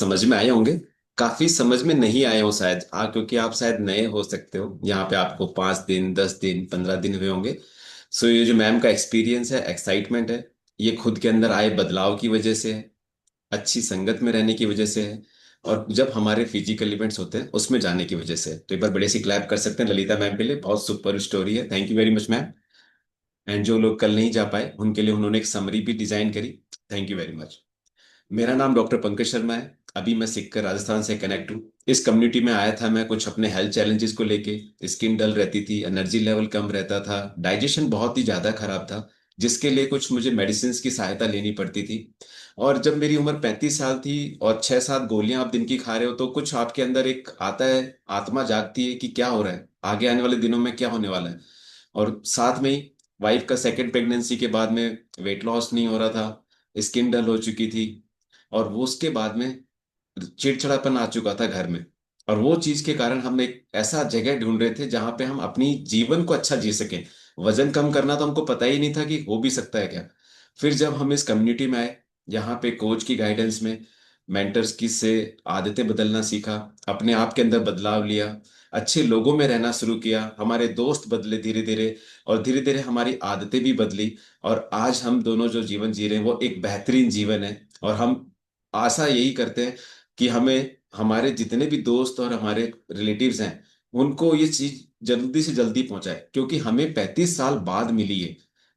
समझ में आए होंगे। काफी समझ में नहीं आए हो शायद क्योंकि आप शायद नए हो सकते हो यहाँ पे, आपको 5 दिन 10 दिन 15 दिन हुए होंगे। सो ये जो मैम का एक्सपीरियंस है, एक्साइटमेंट है, ये खुद के अंदर आए बदलाव की वजह से है, अच्छी संगत में रहने की वजह से है, और जब हमारे फिजिकल इवेंट्स होते हैं उसमें जाने की वजह से है। तो एक बार बड़े सी क्लैप कर सकते हैं ललिता मैम के लिए, बहुत सुपर स्टोरी है, thank you very much ma'am. And जो लोग कल नहीं जा पाए उनके लिए उन्होंने एक समरी भी डिजाइन करी, थैंक यू वेरी मच। मेरा नाम डॉक्टर पंकज शर्मा है। अभी मैं सीखकर राजस्थान से कनेक्ट हूँ। इस कम्युनिटी में आया था मैं कुछ अपने हेल्थ चैलेंजेस को लेके। स्किन डल रहती थी, एनर्जी लेवल कम रहता था, डाइजेशन बहुत ही ज्यादा खराब था, जिसके लिए कुछ मुझे मेडिसिन की सहायता लेनी पड़ती थी। और जब मेरी उम्र 35 साल थी और 6 7 गोलियां आप दिन की खा रहे हो, तो कुछ आपके अंदर एक आता है, आत्मा जागती है कि क्या हो रहा है, आगे आने वाले दिनों में क्या होने वाला है। और साथ में ही वाइफ का सेकेंड प्रेगनेंसी के बाद में वेट लॉस नहीं हो रहा था, स्किन डल हो चुकी थी, और वो उसके बाद में चिड़चिड़ापन आ चुका था घर में। और वो चीज के कारण हम एक ऐसा जगह ढूंढ रहे थे जहां पे हम अपनी जीवन को अच्छा जी सकें। वजन कम करना तो हमको पता ही नहीं था कि हो भी सकता है क्या। फिर जब हम इस कम्युनिटी में आए, यहाँ पे कोच की गाइडेंस में, मेंटर्स की से आदतें बदलना सीखा, अपने आप के अंदर बदलाव लिया, अच्छे लोगों में रहना शुरू किया, हमारे दोस्त बदले धीरे धीरे, और धीरे धीरे हमारी आदतें भी बदली। और आज हम दोनों जो जीवन जी रहे हैं वो एक बेहतरीन जीवन है। और हम आशा यही करते हैं कि हमें हमारे जितने भी दोस्त और हमारे रिलेटिव्स हैं उनको ये चीज जल्दी से जल्दी पहुंचाए, क्योंकि हमें 35 साल बाद मिली है,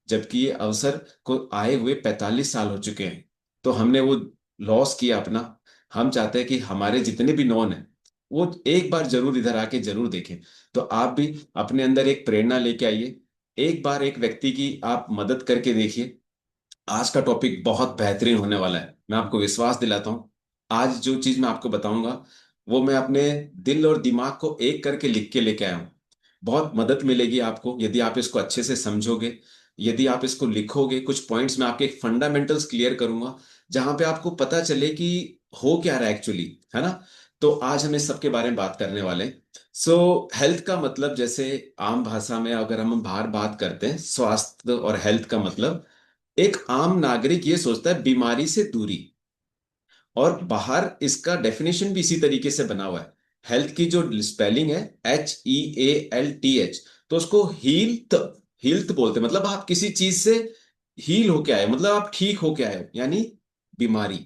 जबकि ये अवसर को आए हुए 45 साल हो चुके हैं। तो हमने वो लॉस किया अपना। हम चाहते हैं कि हमारे जितने भी नॉन हैं वो एक बार जरूर इधर आके जरूर देखें। तो आप भी अपने अंदर एक प्रेरणा लेके आइए, एक बार एक व्यक्ति की आप मदद करके देखिए। आज का टॉपिक बहुत बेहतरीन होने वाला है, मैं आपको विश्वास दिलाता हूँ। आज जो चीज मैं आपको बताऊंगा वो मैं अपने दिल और दिमाग को एक करके लिख के लेके आया हूँ। बहुत मदद मिलेगी आपको यदि आप इसको अच्छे से समझोगे, यदि आप इसको लिखोगे। कुछ पॉइंट्स में आपके फंडामेंटल्स क्लियर करूंगा, जहां पे आपको पता चले कि हो क्या रहा है एक्चुअली, है ना। तो आज हम इस सब के बारे में बात करने वाले हैं। सो हेल्थ का मतलब, जैसे आम भाषा में अगर हम बाहर बात करते हैं, स्वास्थ्य और हेल्थ का मतलब, एक आम नागरिक ये सोचता है बीमारी से दूरी, और बाहर इसका डेफिनेशन भी इसी तरीके से बना हुआ है। हेल्थ की जो स्पेलिंग है HEALTH, तो उसको हील्थ, हील्थ बोलते हैं, मतलब आप किसी चीज से हील होके आए, मतलब आप ठीक होके आए हो, यानी बीमारी।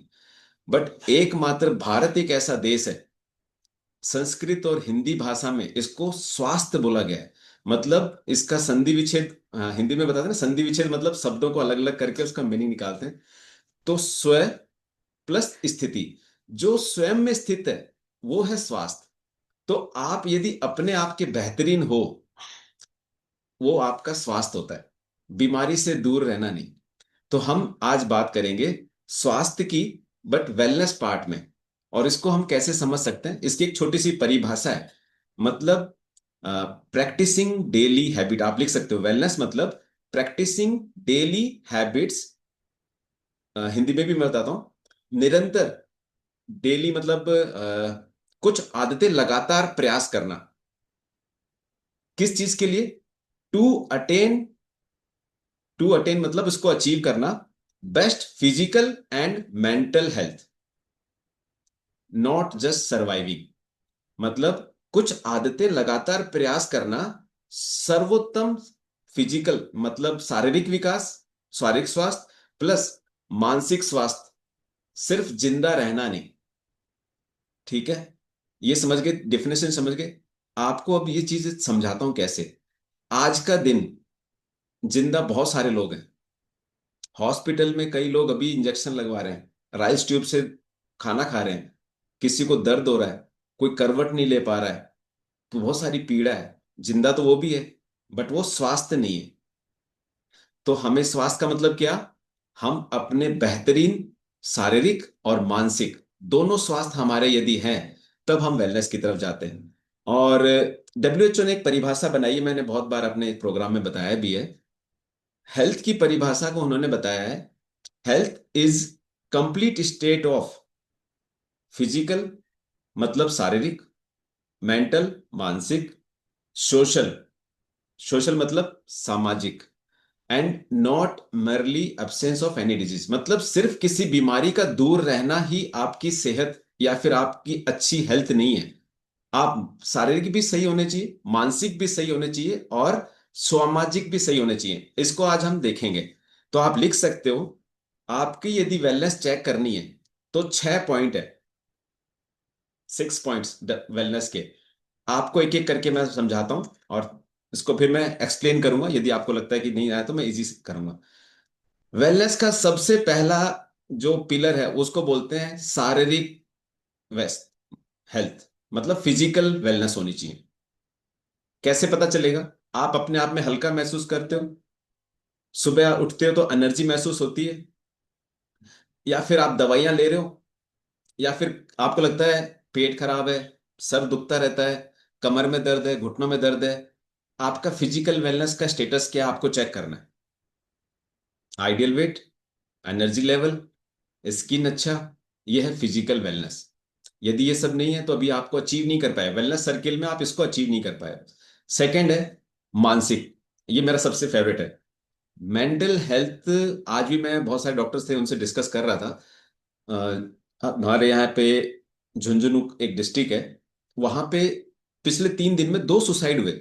बट एकमात्र भारत एक ऐसा देश है, संस्कृत और हिंदी भाषा में इसको स्वास्थ्य बोला गया है। मतलब इसका संधि विच्छेद, हिंदी में बताते हैं ना, संधि विच्छेद मतलब शब्दों को अलग अलग करके उसका मीनिंग निकालते हैं। तो स्व प्लस स्थिति, जो स्वयं में स्थित है वो है स्वास्थ्य। तो आप यदि अपने आप के बेहतरीन हो, वो आपका स्वास्थ्य होता है, बीमारी से दूर रहना नहीं। तो हम आज बात करेंगे स्वास्थ्य की, बट वेलनेस पार्ट में। और इसको हम कैसे समझ सकते हैं, इसकी एक छोटी सी परिभाषा है। मतलब प्रैक्टिसिंग डेली हैबिट, आप लिख सकते हो वेलनेस मतलब प्रैक्टिसिंग डेली हैबिट्स। हिंदी में भी मैं बताता हूं, निरंतर, डेली मतलब कुछ आदतें लगातार प्रयास करना। किस चीज के लिए? टू अटेन, टू अटेन मतलब उसको अचीव करना, best physical and mental health, not just surviving. मतलब कुछ आदतें लगातार प्रयास करना, सर्वोत्तम फिजिकल मतलब शारीरिक विकास, शारीरिक स्वास्थ्य प्लस मानसिक स्वास्थ्य, सिर्फ जिंदा रहना नहीं। ठीक है, ये समझ गए, डेफिनेशन समझ गए। आपको अब ये चीज समझाता हूं कैसे। आज का दिन, जिंदा बहुत सारे लोग हैं, हॉस्पिटल में कई लोग अभी इंजेक्शन लगवा रहे हैं, राइस ट्यूब से खाना खा रहे हैं, किसी को दर्द हो रहा है, कोई करवट नहीं ले पा रहा है, तो बहुत सारी पीड़ा है। जिंदा तो वो भी है, बट वो स्वास्थ्य नहीं है। तो हमें स्वास्थ्य का मतलब क्या? हम अपने बेहतरीन शारीरिक और मानसिक दोनों स्वास्थ्य हमारे यदि हैं, तब हम वेलनेस की तरफ जाते हैं। और WHO ने एक परिभाषा बनाई है, मैंने बहुत बार अपने प्रोग्राम में बताया भी है। हेल्थ की परिभाषा को उन्होंने बताया है, health is complete state of physical मतलब शारीरिक, मेंटल मानसिक, सोशल, सोशल मतलब सामाजिक, एंड नॉट मरली एब्सेंस ऑफ एनी डिजीज मतलब सिर्फ किसी बीमारी का दूर रहना ही आपकी सेहत या फिर आपकी अच्छी हेल्थ नहीं है। आप शारीरिक भी सही होने चाहिए, मानसिक भी सही होने चाहिए, और सामाजिक भी सही होने चाहिए। इसको आज हम देखेंगे। तो आप लिख सकते हो, आपकी यदि वेलनेस चेक करनी है तो 6 पॉइंट है, 6 पॉइंट्स वेलनेस के। आपको एक एक करके मैं समझाता हूं, और इसको फिर मैं एक्सप्लेन करूंगा। यदि आपको लगता है कि नहीं आया तो मैं इजी करूंगा। वेलनेस का सबसे पहला जो पिलर है उसको बोलते हैं शारीरिक वेस्ट हेल्थ, मतलब फिजिकल वेलनेस होनी चाहिए। कैसे पता चलेगा? आप अपने आप में हल्का महसूस करते हो, सुबह उठते हो तो एनर्जी महसूस होती है, या फिर आप दवाइयां ले रहे हो, या फिर आपको लगता है पेट खराब है, सर दुखता रहता है, कमर में दर्द है, घुटनों में दर्द है। आपका फिजिकल वेलनेस का स्टेटस क्या है, आपको चेक करना है। Ideal weight, energy level, skin अच्छा, ये है फिजिकल वेलनेस। यदि ये सब नहीं है तो अभी आपको अचीव नहीं कर पाए, वेलनेस सर्किल में आप इसको अचीव नहीं कर पाए। सेकंड है मानसिक। ये मेरा सबसे फेवरेट है, मेंटल हेल्थ। आज भी मैं बहुत सारे डॉक्टर्स थे उनसे डिस्कस कर रहा था। हमारे यहाँ पे झुंझुनू एक डिस्ट्रिक्ट है, वहां पे पिछले 3 दिन में 2 सुसाइड हुए।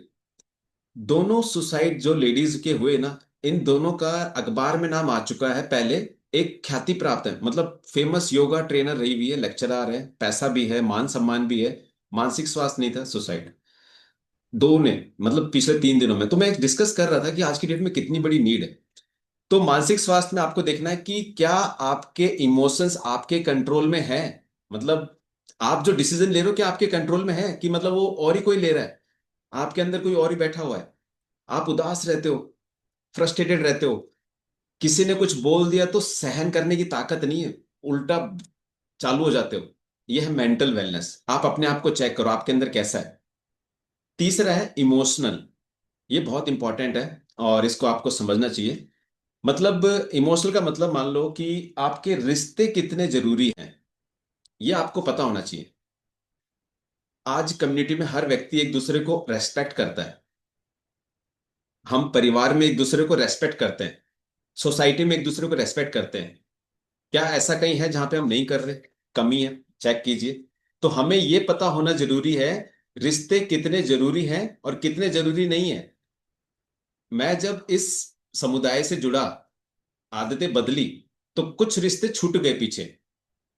दोनों सुसाइड जो लेडीज के हुए ना, इन दोनों का अखबार में नाम आ चुका है पहले। एक ख्याति प्राप्त है, मतलब फेमस योगा ट्रेनर रही हुई है, लेक्चरर है, पैसा भी है, मान सम्मान भी है, मानसिक स्वास्थ्य नहीं था, सुसाइड। दो ने, मतलब पिछले 3 दिनों में। तो मैं डिस्कस कर रहा था कि आज की डेट में कितनी बड़ी नीड है। तो मानसिक स्वास्थ्य में आपको देखना है कि क्या आपके इमोशंस आपके कंट्रोल में है। मतलब आप जो डिसीजन ले रहे हो क्या आपके कंट्रोल में है, कि मतलब वो और ही कोई ले रहा है, आपके अंदर कोई और ही बैठा हुआ है। आप उदास रहते हो, फ्रस्ट्रेटेड रहते हो, किसी ने कुछ बोल दिया तो सहन करने की ताकत नहीं है, उल्टा चालू हो जाते हो। यह है मेंटल वेलनेस। आप अपने आप को चेक करो आपके अंदर कैसा है। तीसरा है इमोशनल। ये बहुत इंपॉर्टेंट है और इसको आपको समझना चाहिए। मतलब इमोशनल का मतलब मान लो कि आपके रिश्ते कितने जरूरी हैं, ये आपको पता होना चाहिए। आज कम्युनिटी में हर व्यक्ति एक दूसरे को रेस्पेक्ट करता है। हम परिवार में एक दूसरे को रेस्पेक्ट करते हैं, सोसाइटी में एक दूसरे को रेस्पेक्ट करते हैं। क्या ऐसा कहीं है जहां पे हम नहीं कर रहे? कमी है, चेक कीजिए। तो हमें ये पता होना जरूरी है, रिश्ते कितने जरूरी हैं और कितने जरूरी नहीं है। मैं जब इस समुदाय से जुड़ा, आदतें बदली, तो कुछ रिश्ते छूट गए पीछे।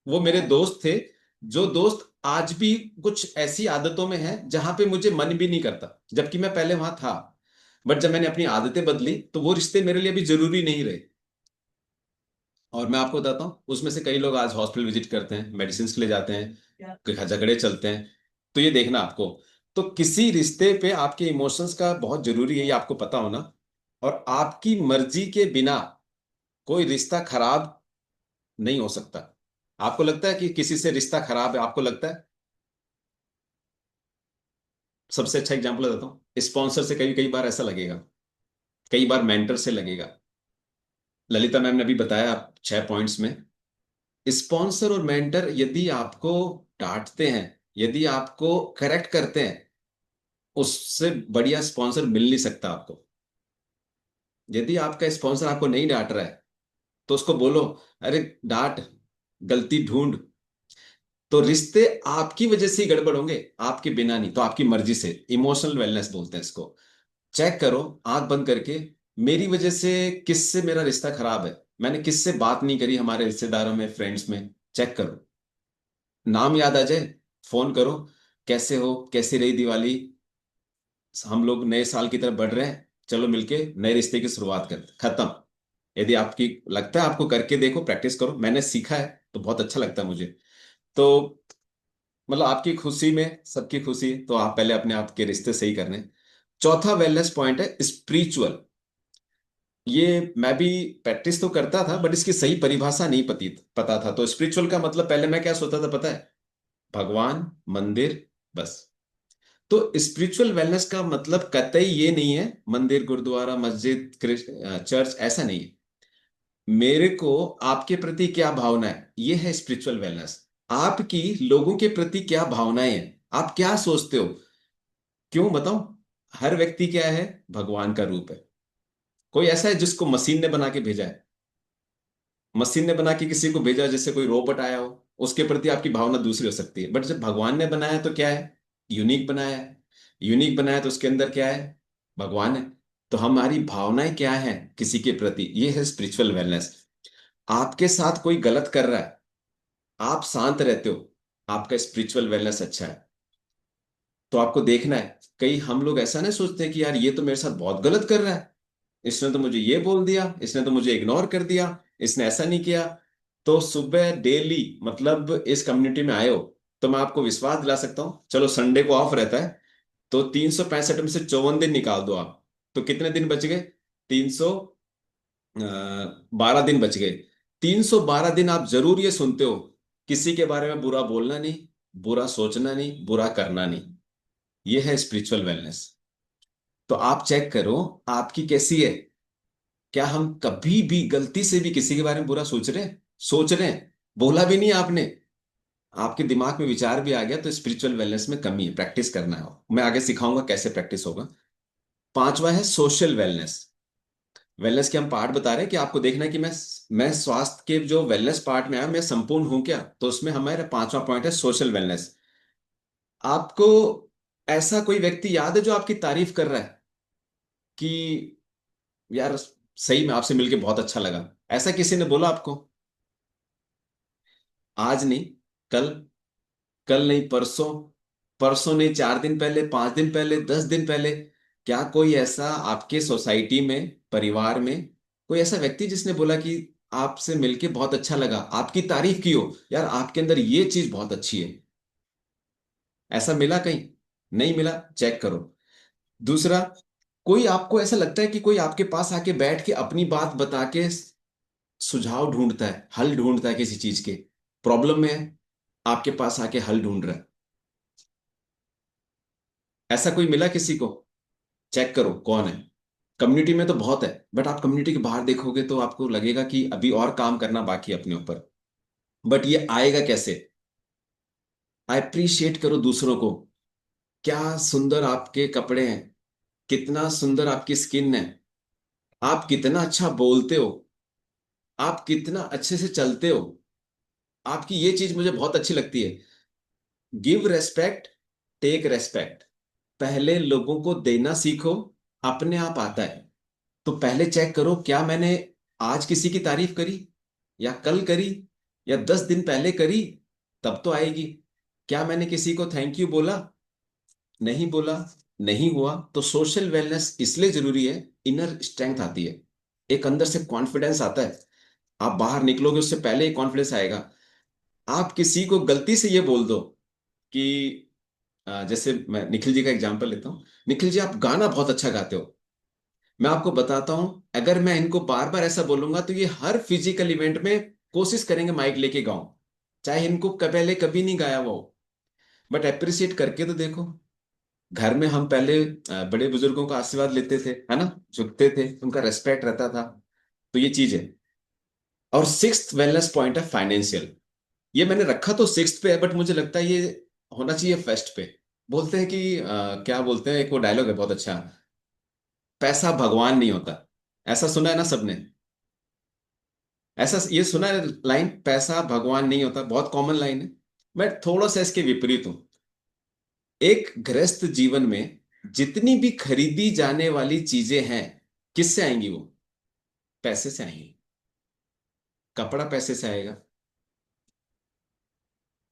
वो मेरे दोस्त थे, जो दोस्त आज भी कुछ ऐसी आदतों में हैं जहां पे मुझे मन भी नहीं करता, जबकि मैं पहले वहां था। बट जब मैंने अपनी आदतें बदली तो वो रिश्ते मेरे लिए भी जरूरी नहीं रहे। और मैं आपको बताता हूँ, उसमें से कई लोग आज हॉस्पिटल विजिट करते हैं, मेडिसिन के लिए जाते हैं, कई झगड़े चलते हैं। तो ये देखना आपको। तो किसी रिश्ते पे आपके इमोशंस का बहुत जरूरी है, ये आपको पता होना। और आपकी मर्जी के बिना कोई रिश्ता खराब नहीं हो सकता। आपको लगता है कि किसी से रिश्ता खराब है? आपको लगता है? सबसे अच्छा एग्जांपल देता हूँ, स्पॉन्सर से कई कई बार ऐसा लगेगा, कई बार मेंटर से लगेगा। ललिता मैम ने अभी बताया 6 पॉइंट्स में, स्पॉन्सर और मेंटर यदि आपको डांटते हैं, यदि आपको करेक्ट करते हैं, उससे बढ़िया स्पॉन्सर मिल नहीं सकता आपको। यदि आपका स्पॉन्सर आपको नहीं डांट रहा है तो उसको बोलो, अरे डांट, गलती ढूंढ। तो रिश्ते आपकी वजह से ही गड़बड़ होंगे, आपके बिना नहीं। तो आपकी मर्जी से, इमोशनल वेलनेस बोलते हैं इसको। चेक करो आंख बंद करके, मेरी वजह से किससे मेरा रिश्ता खराब है, मैंने किससे बात नहीं करी, हमारे रिश्तेदारों में, फ्रेंड्स में। चेक करो, नाम याद आ जाए, फोन करो, कैसे हो, कैसी रही दिवाली, हम लोग नए साल की तरफ बढ़ रहे हैं, चलो मिलके नए रिश्ते की शुरुआत करते, खत्म। यदि आपकी लगता है, आपको करके देखो, प्रैक्टिस करो, मैंने सीखा है तो बहुत अच्छा लगता है मुझे। तो मतलब आपकी खुशी में सबकी खुशी है, तो आप पहले अपने आप के रिश्ते सही करने। चौथा वेलनेस पॉइंट है स्पिरिचुअल। ये मैं भी प्रैक्टिस तो करता था बट इसकी सही परिभाषा नहीं पता था। तो स्पिरिचुअल का मतलब पहले मैं क्या सोचता था पता है? भगवान, मंदिर, बस। तो स्पिरिचुअल वेलनेस का मतलब कतई ये नहीं है मंदिर, गुरुद्वारा, मस्जिद, चर्च, ऐसा नहीं है। मेरे को आपके प्रति क्या भावना है, ये है स्पिरिचुअल वेलनेस। आपकी लोगों के प्रति क्या भावनाएं हैं, आप क्या सोचते हो। क्यों बताऊं? हर व्यक्ति क्या है? भगवान का रूप है। कोई ऐसा है जिसको मशीन ने बना के भेजा है? मशीन ने बना के किसी को भेजा जैसे कोई रोबोट आया हो? उसके प्रति आपकी भावना दूसरी हो सकती है। बट जब भगवान ने बनाया तो क्या है, यूनिक बनाया है। यूनिक बनाया तो उसके अंदर क्या है, भगवान है। तो हमारी भावनाएं क्या है किसी के प्रति, ये है स्पिरिचुअल वेलनेस। आपके साथ कोई गलत कर रहा है, आप शांत रहते हो, आपका स्पिरिचुअल वेलनेस अच्छा है। तो आपको देखना है, कई हम लोग ऐसा नहीं सोचते हैं कि यार ये तो मेरे साथ बहुत गलत कर रहा है, इसने तो मुझे ये बोल दिया, इसने तो मुझे इग्नोर कर दिया, इसने ऐसा नहीं किया। तो सुबह डेली, मतलब इस कम्युनिटी में आए हो तो मैं आपको विश्वास दिला सकता हूँ, चलो संडे को ऑफ रहता है, तो 365 में से 54 दिन निकाल दो आप, तो कितने दिन बच गए, 312 दिन बच गए। 312 दिन आप जरूर ये सुनते हो, किसी के बारे में बुरा बोलना नहीं, बुरा सोचना नहीं, बुरा करना नहीं। ये है स्पिरिचुअल वेलनेस। तो आप चेक करो आपकी कैसी है। क्या हम कभी भी गलती से भी किसी के बारे में बुरा सोच रहे हैं, बोला भी नहीं आपने, आपके दिमाग में विचार भी आ गया, तो स्पिरिचुअल वेलनेस में कमी है, प्रैक्टिस करना है। मैं आगे सिखाऊंगा कैसे प्रैक्टिस होगा। पांचवा है सोशल वेलनेस। वेलनेस के हम पार्ट बता रहे हैं कि आपको देखना है कि मैं स्वास्थ्य के जो वेलनेस पार्ट में आया मैं संपूर्ण हूं क्या, तो उसमें हमारा पांचवा पॉइंट है सोशल वेलनेस। आपको ऐसा कोई व्यक्ति याद है जो आपकी तारीफ कर रहा है कि यार सही में आपसे मिलके बहुत अच्छा लगा, ऐसा किसी ने बोला आपको? आज नहीं, कल, कल नहीं परसों, परसों नहीं 4 दिन पहले, 5 दिन पहले, 10 दिन पहले। क्या कोई ऐसा आपके सोसाइटी में, परिवार में, कोई ऐसा व्यक्ति जिसने बोला कि आपसे मिलके बहुत अच्छा लगा, आपकी तारीफ की हो, यार आपके अंदर ये चीज बहुत अच्छी है? ऐसा मिला कहीं? नहीं मिला, चेक करो। दूसरा, कोई आपको ऐसा लगता है कि कोई आपके पास आके बैठ के अपनी बात बता के सुझाव ढूंढता है, हल ढूंढता है किसी चीज के, प्रॉब्लम में है, आपके पास आके हल ढूंढ रहा है? ऐसा कोई मिला किसी को? चेक करो कौन है। कम्युनिटी में तो बहुत है, बट आप कम्युनिटी के बाहर देखोगे तो आपको लगेगा कि अभी और काम करना बाकी है अपने ऊपर। बट ये आएगा कैसे? अप्रिशिएट करो दूसरों को। क्या सुंदर आपके कपड़े हैं, कितना सुंदर आपकी स्किन है, आप कितना अच्छा बोलते हो, आप कितना अच्छे से चलते हो, आपकी ये चीज मुझे बहुत अच्छी लगती है। Give respect, take respect. पहले लोगों को देना सीखो, अपने आप आता है। तो पहले चेक करो, क्या मैंने आज किसी की तारीफ करी, या कल करी, या 10 दिन पहले करी, तब तो आएगी। क्या मैंने किसी को थैंक यू बोला, नहीं बोला, नहीं हुआ, तो सोशल वेलनेस इसलिए जरूरी है। इनर स्ट्रेंथ आती है, एक अंदर से कॉन्फिडेंस आता है। आप बाहर निकलोगे उससे पहले ही कॉन्फिडेंस आएगा। आप किसी को गलती से ये बोल दो कि जैसे मैं निखिल जी का एग्जांपल लेता हूँ, निखिल जी आप गाना बहुत अच्छा गाते हो। मैं आपको बताता हूं, अगर मैं इनको बार बार ऐसा बोलूंगा तो ये हर फिजिकल इवेंट में कोशिश करेंगे माइक लेके गाऊं, चाहे इनको पहले कभी नहीं गाया हुआ हो। बट अप्रिशिएट करके तो देखो। घर में हम पहले बड़े बुजुर्गों का आशीर्वाद लेते थे, है ना, झुकते थे, उनका रेस्पेक्ट रहता था। तो ये चीज है। और सिक्स्थ वेलनेस पॉइंट है फाइनेंशियल। ये मैंने रखा तो सिक्स्थ पे है, बट मुझे लगता है ये होना चाहिए फर्स्ट पे। बोलते हैं कि क्या बोलते हैं, एक वो डायलॉग है बहुत अच्छा, पैसा भगवान नहीं होता। ऐसा सुना है ना सबने? ऐसा ये सुना है लाइन, पैसा भगवान नहीं होता, बहुत कॉमन लाइन है। मैं थोड़ा सा इसके विपरीत हूं। एक गृहस्थ जीवन में जितनी भी खरीदी जाने वाली चीजें हैं, किससे आएंगी वो? पैसे से आएंगी। कपड़ा पैसे से आएगा,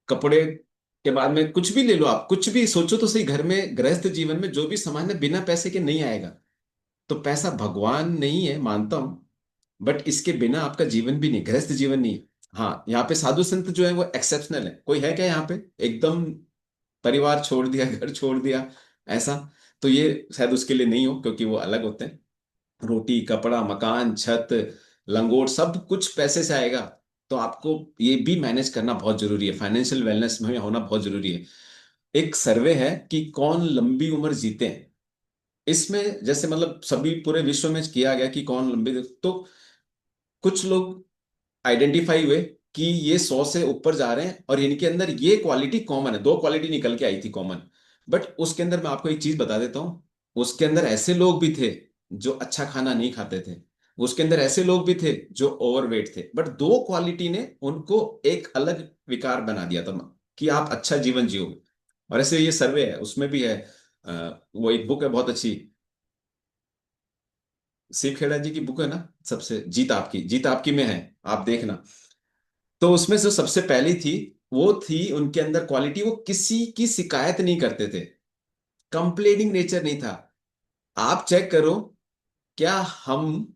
कपड़े के बाद में कुछ भी ले लो, आप कुछ भी सोचो तो सही, घर में गृहस्थ जीवन में जो भी सामान है बिना पैसे के नहीं आएगा। तो पैसा भगवान नहीं है मानता हूं, बट इसके बिना आपका जीवन भी नहीं, गृहस्थ जीवन नहीं है। हाँ, यहाँ पे साधु संत जो है वो एक्सेप्शनल है, कोई है क्या यहाँ पे एकदम परिवार छोड़ दिया, घर छोड़ दिया, ऐसा? तो ये शायद उसके लिए नहीं हो, क्योंकि वो अलग होते हैं। रोटी कपड़ा मकान छत लंगोट सब कुछ पैसे से आएगा। तो आपको ये भी मैनेज करना बहुत जरूरी है, फाइनेंशियल वेलनेस में होना बहुत जरूरी है। एक सर्वे है कि कौन लंबी उम्र जीते हैं, इसमें जैसे मतलब सभी पूरे विश्व में किया गया कि कौन लंबी, तो कुछ लोग आइडेंटिफाई हुए कि ये 100 से ऊपर जा रहे हैं और इनके अंदर ये क्वालिटी कॉमन है, दो क्वालिटी निकल के आई थी कॉमन। बट उसके अंदर मैं आपको एक चीज बता देता हूँ, उसके अंदर ऐसे लोग भी थे जो अच्छा खाना नहीं खाते थे, उसके अंदर ऐसे लोग भी थे जो ओवरवेट थे, बट दो क्वालिटी ने उनको एक अलग विकार बना दिया था कि आप अच्छा जीवन जियो। और ऐसे ये सर्वे है, उसमें भी है। वो एक बुक है बहुत अच्छी, शिव खेड़ा जी की बुक है ना, सबसे जीत आपकी में है, आप देखना। तो उसमें जो सबसे पहली थी, वो थी उनके अंदर क्वालिटी, वो किसी की शिकायत नहीं करते थे। कंप्लेनिंग नेचर नहीं था। आप चेक करो, क्या हम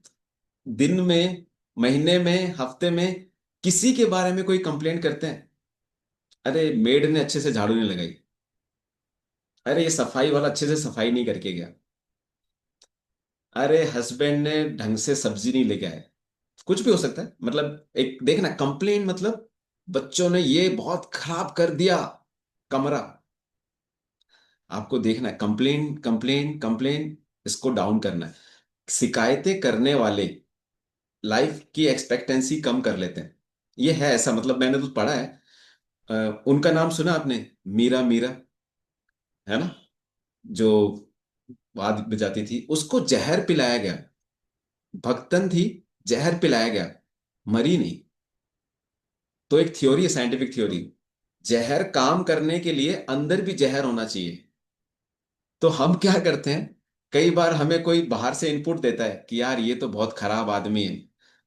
दिन में, महीने में, हफ्ते में किसी के बारे में कोई कंप्लेंट करते हैं? अरे मेड ने अच्छे से झाड़ू नहीं लगाई, अरे ये सफाई वाला अच्छे से सफाई नहीं करके गया, अरे हस्बैंड ने ढंग से सब्जी नहीं लेके आया। कुछ भी हो सकता है, मतलब एक देखना कंप्लेन मतलब बच्चों ने ये बहुत खराब कर दिया कमरा। आपको देखना है कंप्लेन कंप्लेन कंप्लेन, इसको डाउन करना है। शिकायतें करने वाले लाइफ की एक्सपेक्टेंसी कम कर लेते हैं। ये है ऐसा, मतलब मैंने तो पढ़ा है। उनका नाम सुना आपने, मीरा मीरा, है ना, जो वाद बजाती थी, उसको जहर पिलाया गया। भक्तन थी, जहर पिलाया गया, मरी नहीं। तो एक थ्योरी है, साइंटिफिक थ्योरी, जहर काम करने के लिए अंदर भी जहर होना चाहिए। तो हम क्या करते हैं, कई बार हमें कोई बाहर से इनपुट देता है कि यार ये तो बहुत खराब आदमी है,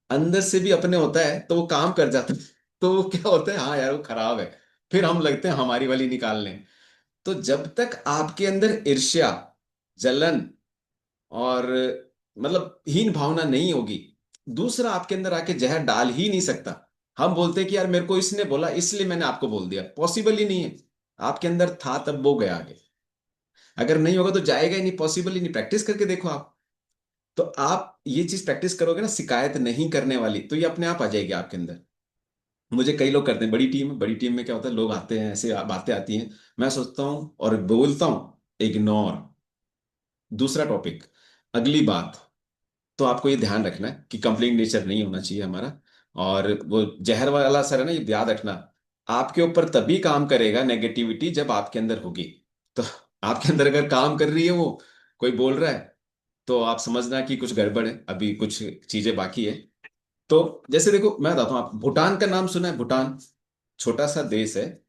अंदर से भी अपने होता है तो वो काम कर जाता है। तो वो क्या होता है, हाँ यार वो खराब है, फिर हम लगते हैं हमारी वाली निकालने। तो जब तक आपके अंदर ईर्ष्या, जलन और मतलब हीन भावना नहीं होगी, दूसरा आपके अंदर आके जहर डाल ही नहीं सकता। हम बोलते हैं कि यार मेरे को इसने बोला इसलिए मैंने आपको बोल दिया, पॉसिबल ही नहीं है। आपके अंदर था तब वो गया आगे, अगर नहीं होगा तो जाएगा ही नहीं, पॉसिबल ही नहीं। प्रैक्टिस करके देखो आप। तो आप ये चीज प्रैक्टिस करोगे ना, शिकायत नहीं करने वाली, तो ये अपने आप आ जाएगी आपके अंदर। मुझे कई लोग करते हैं, बड़ी टीम में क्या होता है, लोग आते हैं, ऐसे बातें आती हैं, मैं सोचता हूँ और बोलता हूँ इग्नोर, दूसरा टॉपिक, अगली बात। तो आपको ये ध्यान रखना है कि कंप्लेंट नेचर नहीं होना चाहिए हमारा। और वो जहर वाला असर है ना, ये याद रखना, आपके ऊपर तभी काम करेगा नेगेटिविटी जब आपके अंदर होगी। तो आपके अंदर अगर काम कर रही है वो, कोई बोल रहा है, तो आप समझना कि कुछ गड़बड़ है, अभी कुछ चीजें बाकी है। तो जैसे देखो मैं बताता हूँ, आप भूटान का नाम सुना है? भूटान छोटा सा देश है,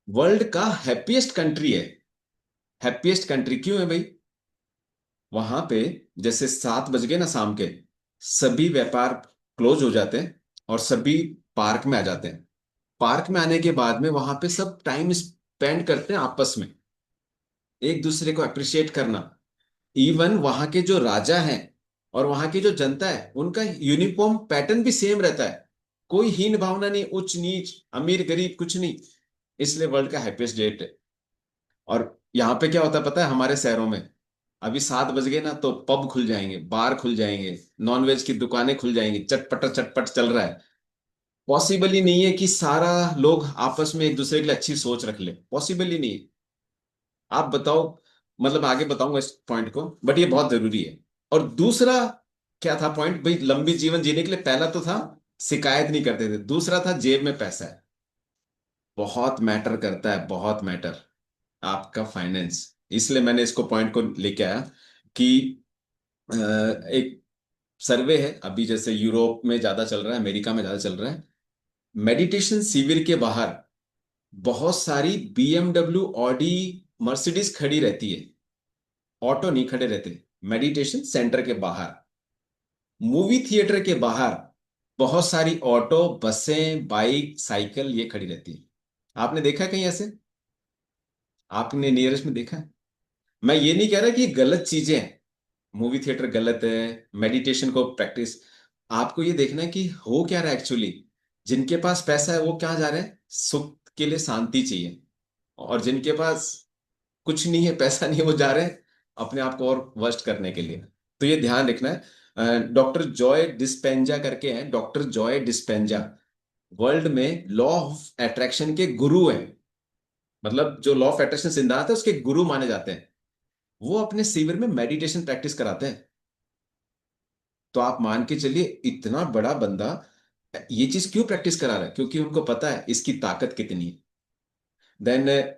वर्ल्ड का हैप्पीएस्ट कंट्री है। हैप्पीएस्ट कंट्री क्यों है भाई? वहां पे जैसे 7 बज गए ना शाम के, सभी व्यापार क्लोज हो जाते हैं और सभी पार्क में आ जाते हैं। पार्क में आने के बाद में वहां पे सब टाइम स्पेंड करते हैं आपस में, एक दूसरे को अप्रिशिएट करना। इवन वहां के जो राजा हैं और वहां की जो जनता है, उनका यूनिफॉर्म पैटर्न भी सेम रहता है। कोई हीन भावना नहीं, उच्च नीच, अमीर गरीब कुछ नहीं। इसलिए वर्ल्ड का हैप्पीएस्ट डेट है। और यहाँ पे क्या होता है पता है, हमारे शहरों में अभी 7 बज गए ना तो पब खुल जाएंगे, बार खुल जाएंगे, नॉनवेज की दुकानें खुल जाएंगी, चटपटा चटपट चल रहा है। पॉसिबल ही नहीं है कि सारा लोग आपस में एक दूसरे के लिए अच्छी सोच रख ले, पॉसिबल ही नहीं है। आप बताओ, मतलब आगे बताऊंगा इस पॉइंट को, बट ये बहुत जरूरी है। और दूसरा क्या था पॉइंट भाई, लंबी जीवन जीने के लिए पहला तो था शिकायत नहीं करते थे, दूसरा था जेब में पैसा है। बहुत मैटर करता है, बहुत मैटर, आपका फाइनेंस। इसलिए मैंने इसको पॉइंट को लेके आया कि एक सर्वे है अभी, जैसे यूरोप में ज्यादा चल रहा है, अमेरिका में ज्यादा चल रहा है, मेडिटेशन शिविर के बाहर बहुत सारी बीएमडब्ल्यू, ऑडी, मर्सिडीज खड़ी रहती है। ऑटो नहीं खड़े रहते, मेडिटेशन सेंटर के बाहर, मूवी थिएटर के बाहर बहुत सारी ऑटो, बसें, बाइक, साइकिल ये खड़ी रहती है। आपने देखा है कहीं ऐसे? आपने नियरेस्ट में देखा है? मैं ये नहीं कह रहा कि ये गलत चीजें हैं, मूवी थिएटर गलत है, मेडिटेशन को प्रैक्टिस, आपको ये देखना है कि हो क्या रहा है एक्चुअली। जिनके पास पैसा है वो कहाँ जा रहे हैं, सुख के लिए, शांति चाहिए। और जिनके पास कुछ नहीं है, पैसा नहीं है, वो जा रहे हैं अपने आप को और वर्स्ट करने के लिए। तो ये ध्यान रखना है। डॉक्टर जॉय डिस्पेंजा करके हैं, डॉक्टर जॉय डिस्पेंजा, वर्ल्ड में लॉ ऑफ अट्रैक्शन के गुरु हैं। मतलब जो लॉ ऑफ अट्रैक्शन सिद्धांत है उसके गुरु माने जाते हैं। वो अपने शिविर में मेडिटेशन प्रैक्टिस कराते हैं। तो आप मान के चलिए, इतना बड़ा बंदा ये चीज क्यों प्रैक्टिस करा रहा है, क्योंकि उनको पता है इसकी ताकत कितनी है। देन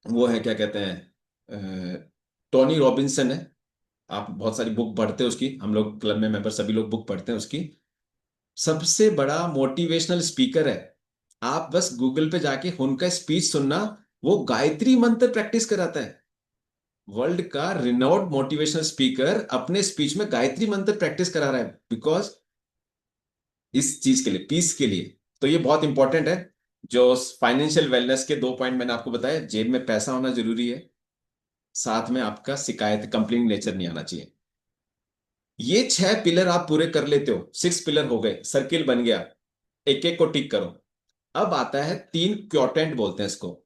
वो है क्या कहते हैं, टोनी रॉबिन्सन है, आप बहुत सारी बुक पढ़ते हैं उसकी, हम लोग क्लब में मेंबर सभी लोग बुक पढ़ते हैं उसकी। सबसे बड़ा मोटिवेशनल स्पीकर है। आप बस गूगल पे जाके उनका स्पीच सुनना, वो गायत्री मंत्र प्रैक्टिस कराता है। वर्ल्ड का रिनाउंड मोटिवेशनल स्पीकर अपने स्पीच में गायत्री मंत्र प्रैक्टिस करा रहा है, बिकॉज इस चीज के लिए, पीस के लिए। तो ये बहुत इंपॉर्टेंट है। जो फाइनेंशियल वेलनेस के 2 पॉइंट मैंने आपको बताया, जेब में पैसा होना जरूरी है, साथ में आपका शिकायत कंप्लेन नेचर नहीं आना चाहिए। ये 6 पिलर आप पूरे कर लेते हो, 6 पिलर हो गए, सर्किल बन गया। एक एक को टिक करो। अब आता है 3 क्योटेंट बोलते हैं इसको।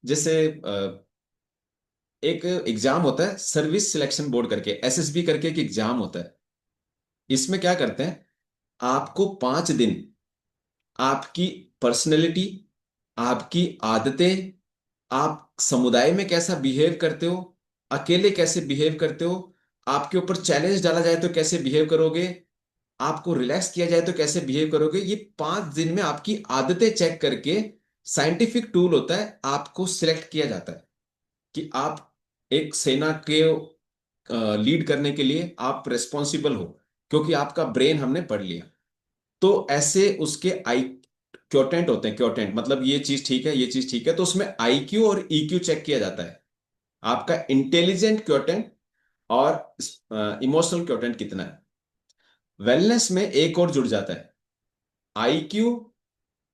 जैसे एक एग्जाम होता है सर्विस सिलेक्शन बोर्ड करके, एसएसबी करके एक एग्जाम होता है। इसमें क्या करते हैं, आपको 5 दिन आपकी पर्सनैलिटी, आपकी आदतें, आप समुदाय में कैसा बिहेव करते हो, अकेले कैसे बिहेव करते हो, आपके ऊपर चैलेंज डाला जाए तो कैसे बिहेव करोगे, आपको रिलैक्स किया जाए तो कैसे बिहेव करोगे, ये 5 दिन में आपकी आदतें चेक करके साइंटिफिक टूल होता है, आपको सिलेक्ट किया जाता है कि आप एक सेना के लीड करने के लिए आप रिस्पॉन्सिबल हो, क्योंकि आपका ब्रेन हमने पढ़ लिया। तो ऐसे उसके आई क्योटेंट होते हैं। क्योटेंट मतलब ये चीज ठीक है, ये चीज ठीक है, तो उसमें आईक्यू और ईक्यू चेक किया जाता है। आपका इंटेलिजेंट क्योटेंट और इमोशनल क्योटेंट कितना है। वेलनेस में एक और जुड़ जाता है, आईक्यू,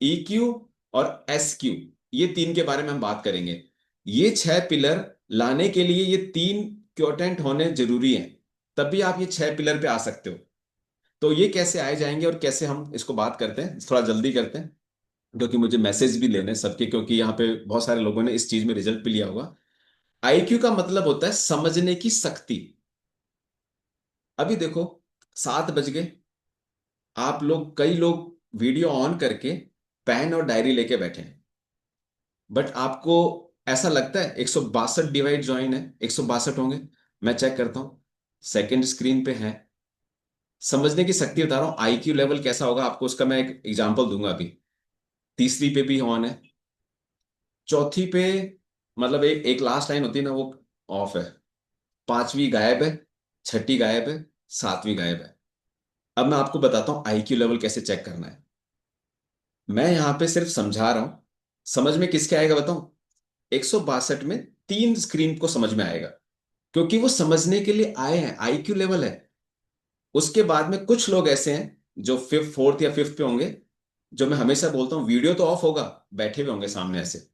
ईक्यू और एसक्यू। ये 3 के बारे में हम बात करेंगे। ये 6 पिलर लाने के लिए ये 3 क्योटेंट होने जरूरी हैं, तभी आप ये 6 पिलर पे आ सकते हो। तो ये कैसे आए जाएंगे और कैसे हम इसको बात करते हैं, थोड़ा जल्दी करते हैं, क्योंकि मुझे मैसेज भी लेने हैं सबके, क्योंकि यहाँ पे बहुत सारे लोगों ने इस चीज में रिजल्ट भी लिया होगा। आईक्यू का मतलब होता है समझने की शक्ति। अभी देखो 7 बज गए, आप लोग, कई लोग वीडियो ऑन करके पेन और डायरी लेके बैठे हैं, बट आपको ऐसा लगता है 162 डिवाइड ज्वाइन है, 162 होंगे। मैं चेक करता हूं, सेकंड स्क्रीन पे है। समझने की शक्ति बता रहा हूं, आईक्यू लेवल कैसा होगा आपको उसका मैं एक एग्जांपल दूंगा अभी। तीसरी पे भी ऑन है, चौथी पे, मतलब एक एक लास्ट लाइन होती है ना, वो ऑफ है। पांचवी गायब है, छठी गायब है, सातवीं गायब है। अब मैं आपको बताता हूं आईक्यू लेवल कैसे चेक करना है। मैं यहां पे सिर्फ समझा रहा हूं, समझ में किसके आएगा बताऊं। 162 में 3 स्क्रीन को समझ में आएगा, क्योंकि वो समझने के लिए आए हैं, आईक्यू लेवल है। उसके बाद में कुछ लोग ऐसे हैं जो फिफ्थ, फोर्थ या फिफ्थ पे होंगे, जो मैं हमेशा बोलता हूँ वीडियो तो ऑफ होगा, बैठे हुए होंगे सामने ऐसे,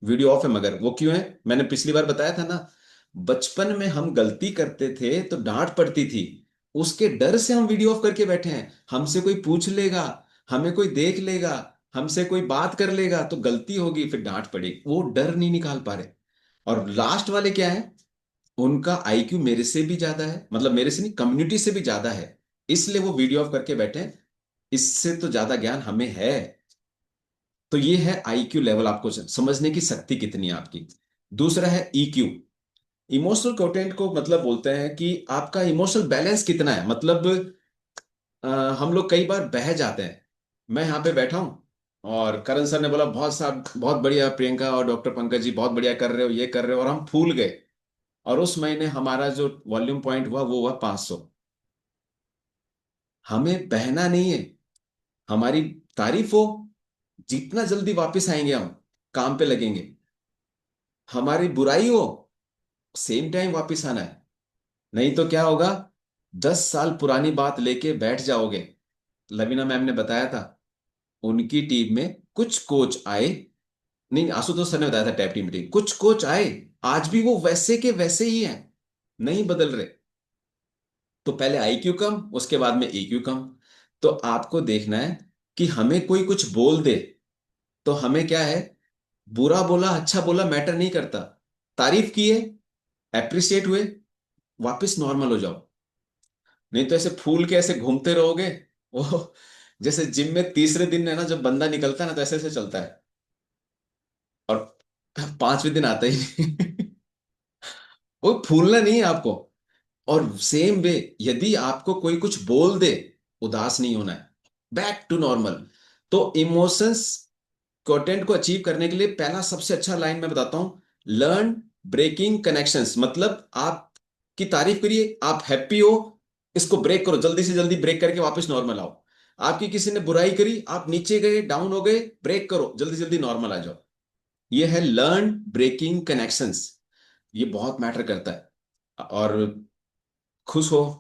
वीडियो ऑफ है, मगर वो क्यों है, मैंने पिछली बार बताया था ना। बचपन में हम गलती करते थे तो डांट पड़ती थी, उसके डर से हम वीडियो ऑफ करके बैठे हैं। हमसे कोई पूछ लेगा, हमें कोई देख लेगा, हमसे कोई बात कर लेगा तो गलती होगी, फिर डांट पड़ेगी, वो डर नहीं निकाल पा रहे। और लास्ट वाले क्या है, उनका आईक्यू मेरे से भी ज्यादा है, मतलब मेरे से नहीं, कम्युनिटी से भी ज्यादा है, इसलिए वो वीडियो ऑफ करके बैठे हैं। इससे तो ज्यादा ज्ञान हमें है। तो ये है आईक्यू लेवल, आपको समझने की शक्ति कितनी है आपकी। दूसरा है ईक्यू। इमोशनल कोटेंट को मतलब बोलते हैं कि आपका इमोशनल बैलेंस कितना है, मतलब अ, हम लोग कई बार बह जाते हैं। मैं यहाँ पे बैठा हूँ और करण सर ने बोला बहुत सा बहुत बढ़िया प्रियंका और डॉक्टर पंकज जी बहुत बढ़िया कर रहे हो, ये कर रहे हो, और हम फूल गए। और उस महीने हमारा जो वॉल्यूम पॉइंट हुआ वो हुआ 500। हमें बहना नहीं है, हमारी तारीफ हो, जितना जल्दी वापस आएंगे हम, काम पे लगेंगे। हमारी बुराई हो, सेम टाइम वापस आना है। नहीं तो क्या होगा, 10 साल पुरानी बात लेके बैठ जाओगे। लवीना मैम ने बताया था, उनकी टीम में कुछ कोच आए, नहीं आशुतोष सर ने बताया था टैप टीम टीम, कुछ कोच आए, आज भी वो वैसे के वैसे ही हैं, नहीं बदल रहे। तो पहले आईक्यू कम, उसके बाद में ईक्यू कम। तो आपको देखना है कि हमें कोई कुछ बोल दे तो हमें क्या है, बुरा बोला अच्छा बोला मैटर नहीं करता, तारीफ किए, एप्रिसिएट हुए, वापस नॉर्मल हो जाओ। नहीं तो ऐसे फूल के ऐसे घूमते रहोगे, वो जैसे जिम में तीसरे दिन है ना जब बंदा निकलता है ना, तो ऐसे ऐसे चलता है, और 5वें दिन आता ही नहीं। वो फूलना नहीं है आपको। और सेम वे, यदि आपको कोई कुछ बोल दे, उदास नहीं होना है, बैक टू नॉर्मल। तो इमोशंस कंटेंट को अचीव करने के लिए पहला सबसे अच्छा लाइन मैं बताता हूं, लर्न ब्रेकिंग कनेक्शंस। मतलब आप की तारीफ करिए, आप हैप्पी हो, इसको ब्रेक करो, जल्दी से जल्दी ब्रेक करके वापस नॉर्मल आओ। आपकी किसी ने बुराई करी, आप नीचे गए, डाउन हो गए, ब्रेक करो, जल्दी जल्दी नॉर्मल आ जाओ। ये है लर्न ब्रेकिंग कनेक्शंस। ये बहुत मैटर करता है। और खुश हो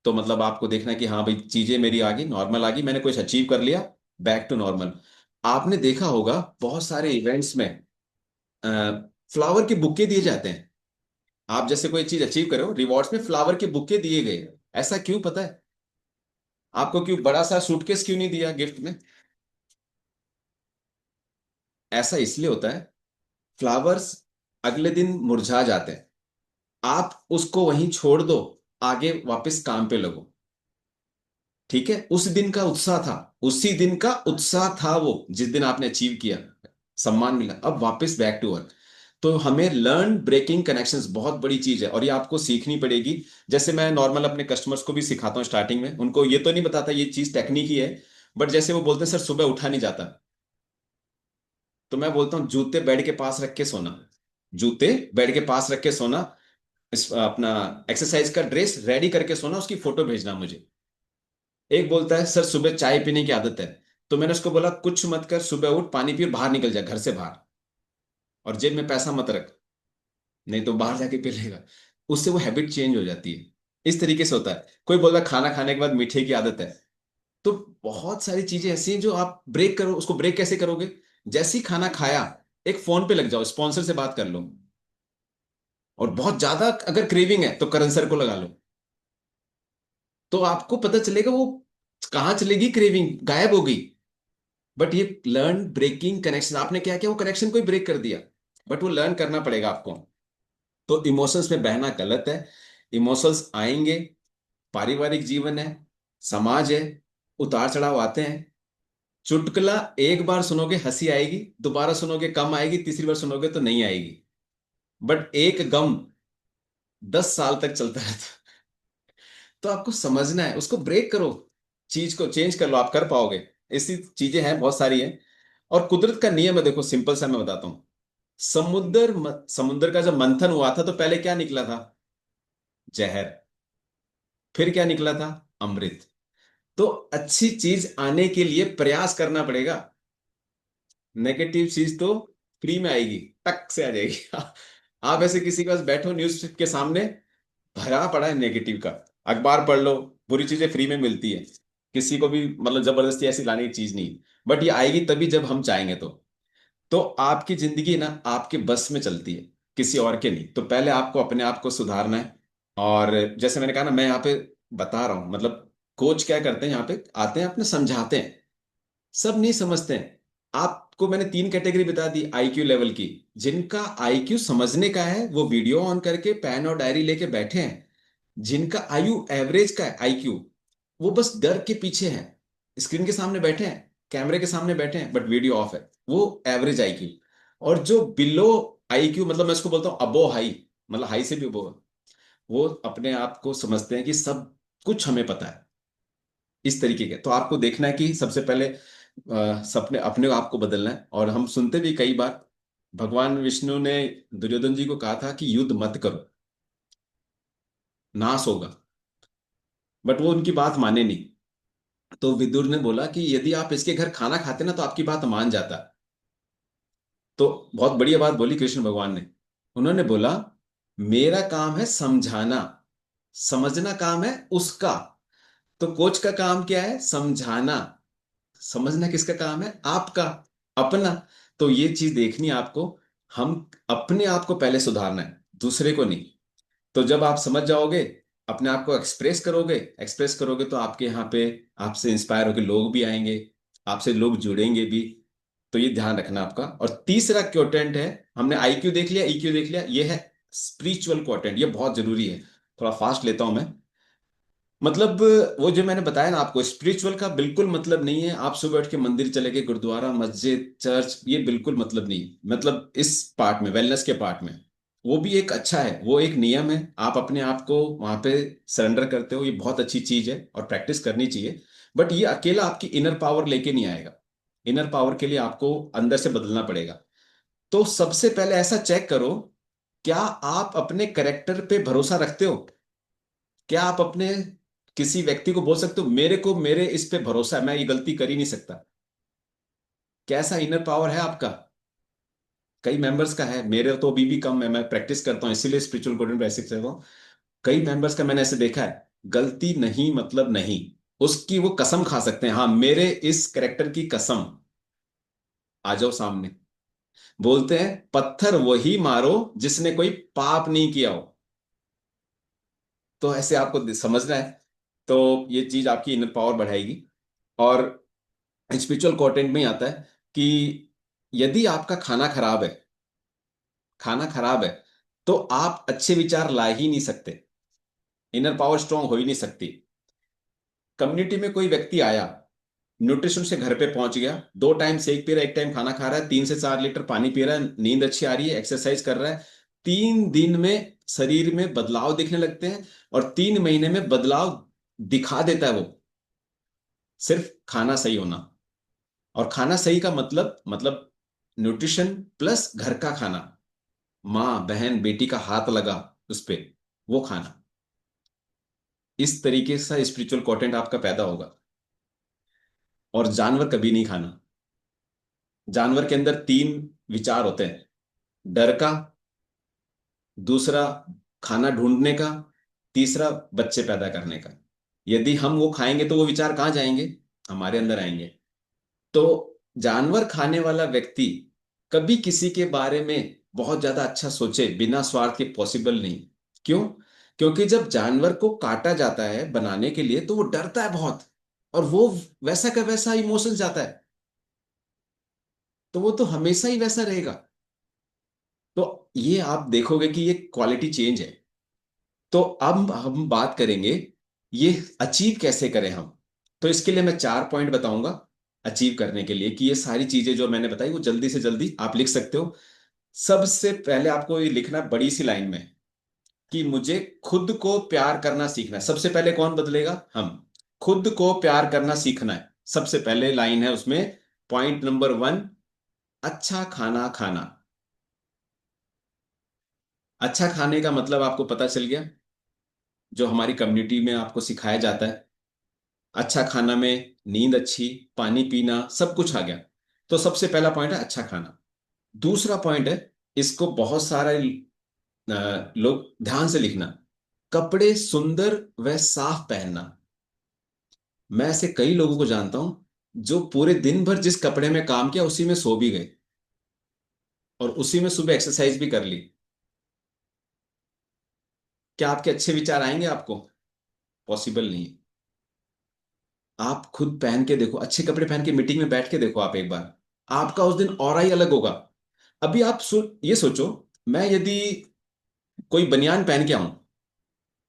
तो मतलब आपको देखना है कि हाँ भाई चीजें मेरी आ गई, नॉर्मल आ गई, मैंने कुछ अचीव कर लिया, बैक टू नॉर्मल। आपने देखा होगा बहुत सारे इवेंट्स में फ्लावर के बुके दिए जाते हैं। आप जैसे कोई चीज अचीव करो, रिवॉर्ड्स में फ्लावर के बुके दिए गए। ऐसा क्यों पता है आपको? क्यों बड़ा सा सूटकेस क्यों नहीं दिया गिफ्ट में? ऐसा इसलिए होता है, फ्लावर्स अगले दिन मुरझा जाते हैं, आप उसको वहीं छोड़ दो, आगे वापस काम पे लगो। ठीक है, उस दिन का उत्साह था, उसी दिन का उत्साह था वो, जिस दिन आपने अचीव किया, सम्मान मिला, अब वापस बैक टू वर्क। तो हमें लर्न ब्रेकिंग कनेक्शंस बहुत बड़ी चीज है, और ये आपको सीखनी पड़ेगी। जैसे मैं नॉर्मल अपने कस्टमर्स को भी सिखाता हूँ स्टार्टिंग में, उनको ये तो नहीं बताता ये चीज टेक्निक ही है, बट जैसे वो बोलते हैं सर सुबह उठा नहीं जाता, तो मैं बोलता हूँ जूते बेड के पास रख के सोना, जूते बेड के पास रख के सोना, इस अपना एक्सरसाइज का ड्रेस रेडी करके सोना, उसकी फोटो भेजना मुझे। एक बोलता है सर सुबह चाय पीने की आदत है, तो मैंने उसको बोला कुछ मत कर, सुबह उठ, पानी पी और बाहर निकल जा घर से बाहर, और जेब में पैसा मत रख, नहीं तो बाहर जाके पी लेगा। उससे वो हैबिट चेंज हो जाती है। इस तरीके से होता है। कोई बोला खाना खाने के बाद मीठे की आदत है, तो बहुत सारी चीजें ऐसी हैं जो आप ब्रेक करो। उसको ब्रेक कैसे करोगे? जैसे ही खाना खाया, एक फोन पे लग जाओ, स्पॉन्सर से बात कर लो, और बहुत ज्यादा अगर क्रेविंग है तो करण सर को लगा लो, तो आपको पता चलेगा वो कहाँ चलेगी, क्रेविंग गायब हो गई। बट ये लर्न ब्रेकिंग कनेक्शन, आपने क्या किया, वो कनेक्शन को ही ब्रेक कर दिया, बट वो लर्न करना पड़ेगा आपको। तो इमोशंस में बहना गलत है। इमोशंस आएंगे, पारिवारिक जीवन है, समाज है, उतार चढ़ाव आते हैं। चुटकुला एक बार सुनोगे हंसी आएगी, दोबारा सुनोगे कम आएगी, तीसरी बार सुनोगे तो नहीं आएगी। बट एक गम 10 साल तक चलता रहता। तो आपको समझना है, उसको ब्रेक करो, चीज को चेंज कर लो, आप कर पाओगे। ऐसी चीजें हैं, बहुत सारी हैं। और कुदरत का नियम है, देखो सिंपल सा मैं बताता हूँ। समुद्र का जब मंथन हुआ था तो पहले क्या निकला था? जहर। फिर क्या निकला था? अमृत। तो अच्छी चीज आने के लिए प्रयास करना पड़ेगा। नेगेटिव चीज तो फ्री में आएगी, टक से आ जाएगी। आप ऐसे किसी के पास बैठो, न्यूज के सामने भरा पड़ा है नेगेटिव का, अखबार पढ़ लो, बुरी चीजें फ्री में मिलती है। किसी को भी मतलब जबरदस्ती ऐसी लाने की चीज नहीं। बट ये आएगी तभी जब हम चाहेंगे। तो आपकी जिंदगी ना आपके बस में चलती है, किसी और के नहीं। तो पहले आपको अपने आप को सुधारना है। और जैसे मैंने कहा ना, मैं यहाँ पे बता रहा हूँ, मतलब कोच क्या करते हैं, यहाँ पे आते हैं, अपने समझाते हैं, सब नहीं समझते हैं। आपको मैंने 3 कैटेगरी बता दी आईक्यू लेवल की। जिनका आईक्यू समझने का है वो वीडियो ऑन करके पेन और डायरी लेके बैठे हैं। जिनका आयु एवरेज का है आईक्यू, वो बस डर के पीछे हैं, स्क्रीन के सामने बैठे हैं, कैमरे के सामने बैठे हैं, बट वीडियो ऑफ है, वो एवरेज आईक्यू। और जो बिलो आईक्यू, मतलब मैं इसको बोलता हूँ अबो हाई, मतलब हाई से भी अबो, वो अपने आप को समझते हैं कि सब कुछ हमें पता है। इस तरीके के तो आपको देखना है कि सबसे पहले सपने अपने आप को बदलना है। और हम सुनते भी कई बार, भगवान विष्णु ने दुर्योधन जी को कहा था कि युद्ध मत करो, नाश होगा, बट वो उनकी बात माने नहीं। तो विदुर ने बोला कि यदि आप इसके घर खाना खाते ना तो आपकी बात मान जाता। तो बहुत बढ़िया बात बोली कृष्ण भगवान ने। उन्होंने बोला मेरा काम है समझाना, समझना काम है उसका। तो कोच का काम क्या है? समझाना। समझना किसका काम है? आपका, अपना। तो ये चीज देखनी है आपको। हम अपने आप को पहले सुधारना है, दूसरे को नहीं। तो जब आप समझ जाओगे, अपने आप को एक्सप्रेस करोगे, एक्सप्रेस करोगे तो आपके यहाँ पे आपसे इंस्पायर होकर लोग भी आएंगे, आपसे लोग जुड़ेंगे भी। तो ये ध्यान रखना आपका। और तीसरा क्वोटेंट है, हमने आईक्यू देख लिया, ईक्यू देख लिया, ये है स्पिरिचुअल क्वोटेंट। ये बहुत जरूरी है। थोड़ा फास्ट लेता हूं मैं। मतलब वो जो मैंने बताया ना आपको, स्पिरिचुअल का बिल्कुल मतलब नहीं है आप सुबह उठ के मंदिर चले गए, गुरुद्वारा, मस्जिद, चर्च, ये बिल्कुल मतलब नहीं है। मतलब इस पार्ट में, वेलनेस के पार्ट में, वो भी एक अच्छा है, वो एक नियम है, आप अपने आप को वहां पे सरेंडर करते हो, ये बहुत अच्छी चीज है और प्रैक्टिस करनी चाहिए। बट ये अकेला आपकी इनर पावर लेके नहीं आएगा। इनर पावर के लिए आपको अंदर से बदलना पड़ेगा। तो सबसे पहले ऐसा चेक करो, क्या आप अपने करेक्टर पे भरोसा रखते हो? क्या आप अपने किसी व्यक्ति को बोल सकते हो मेरे को मेरे इस पे भरोसा है, मैं ये गलती कर ही नहीं सकता? कैसा इनर पावर है आपका? कई मेंबर्स का है, मेरे तो अभी भी कम है, मैं प्रैक्टिस करता हूँ इसीलिए स्पिरिचुअल कोडिंग बेसिक्स है वो। कई मेंबर्स का मैंने ऐसे देखा है, गलती नहीं मतलब नहीं, उसकी वो कसम खा सकते हैं, हाँ मेरे इस कैरेक्टर की कसम, आ जाओ सामने। बोलते हैं पत्थर वही मारो जिसने कोई पाप नहीं किया हो। तो ऐसे आपको समझना है। तो ये चीज आपकी इनर पावर बढ़ाएगी। और स्पिरिचुअल कंटेंट में ही आता है कि यदि आपका खाना खराब है तो आप अच्छे विचार ला ही नहीं सकते, इनर पावर स्ट्रांग हो ही नहीं सकती। कम्युनिटी में कोई व्यक्ति आया, न्यूट्रिशन से घर पे पहुंच गया, 2 टाइम शेक पी रहा है, 1 टाइम खाना खा रहा है, 3 से 4 लीटर पानी पी रहा है, नींद अच्छी आ रही है, एक्सरसाइज कर रहा है, 3 दिन में शरीर में बदलाव दिखने लगते हैं, और 3 महीने में बदलाव दिखा देता है वो, सिर्फ खाना सही होना। और खाना सही का मतलब न्यूट्रिशन प्लस घर का खाना, माँ बहन बेटी का हाथ लगा उस पे, वो खाना। इस तरीके से स्पिरिचुअल कंटेंट आपका पैदा होगा। और जानवर कभी नहीं खाना। जानवर के अंदर 3 विचार होते हैं: डर का, दूसरा खाना ढूंढने का, तीसरा बच्चे पैदा करने का। यदि हम वो खाएंगे तो वो विचार कहाँ जाएंगे? हमारे अंदर आएंगे। तो जानवर खाने वाला व्यक्ति कभी किसी के बारे में बहुत ज्यादा अच्छा सोचे बिना स्वार्थ के पॉसिबल नहीं। क्यों? क्योंकि जब जानवर को काटा जाता है बनाने के लिए तो वो डरता है बहुत, और वो वैसा का वैसा इमोशंस जाता है, तो वो तो हमेशा ही वैसा रहेगा। तो ये आप देखोगे कि ये क्वालिटी चेंज है। तो अब हम बात करेंगे ये अचीव कैसे करें हम। तो इसके लिए मैं 4 पॉइंट बताऊंगा अचीव करने के लिए, कि ये सारी चीजें जो मैंने बताई वो जल्दी से जल्दी आप लिख सकते हो। सबसे पहले आपको ये लिखना है बड़ी सी लाइन में, कि मुझे खुद को प्यार करना सीखना है। सबसे पहले कौन बदलेगा? हम। खुद को प्यार करना सीखना है, सबसे पहले लाइन है उसमें। पॉइंट नंबर 1, अच्छा खाना खाना। अच्छा खाने का मतलब आपको पता चल गया, जो हमारी कम्युनिटी में आपको सिखाया जाता है। अच्छा खाना में नींद अच्छी, पानी पीना, सब कुछ आ गया। तो सबसे पहला पॉइंट है अच्छा खाना। दूसरा पॉइंट है, इसको बहुत सारे लोग ध्यान से लिखना, कपड़े सुंदर व साफ पहनना। मैं ऐसे कई लोगों को जानता हूं जो पूरे दिन भर जिस कपड़े में काम किया उसी में सो भी गए, और उसी में सुबह एक्सरसाइज भी कर ली। क्या आपके अच्छे विचार आएंगे आपको? पॉसिबल नहीं है। आप खुद पहन के देखो, अच्छे कपड़े पहन के मीटिंग में बैठ के देखो आप एक बार, आपका उस दिन ऑरा ही अलग होगा। अभी आप ये सोचो, मैं यदि कोई बनियान पहन के आऊं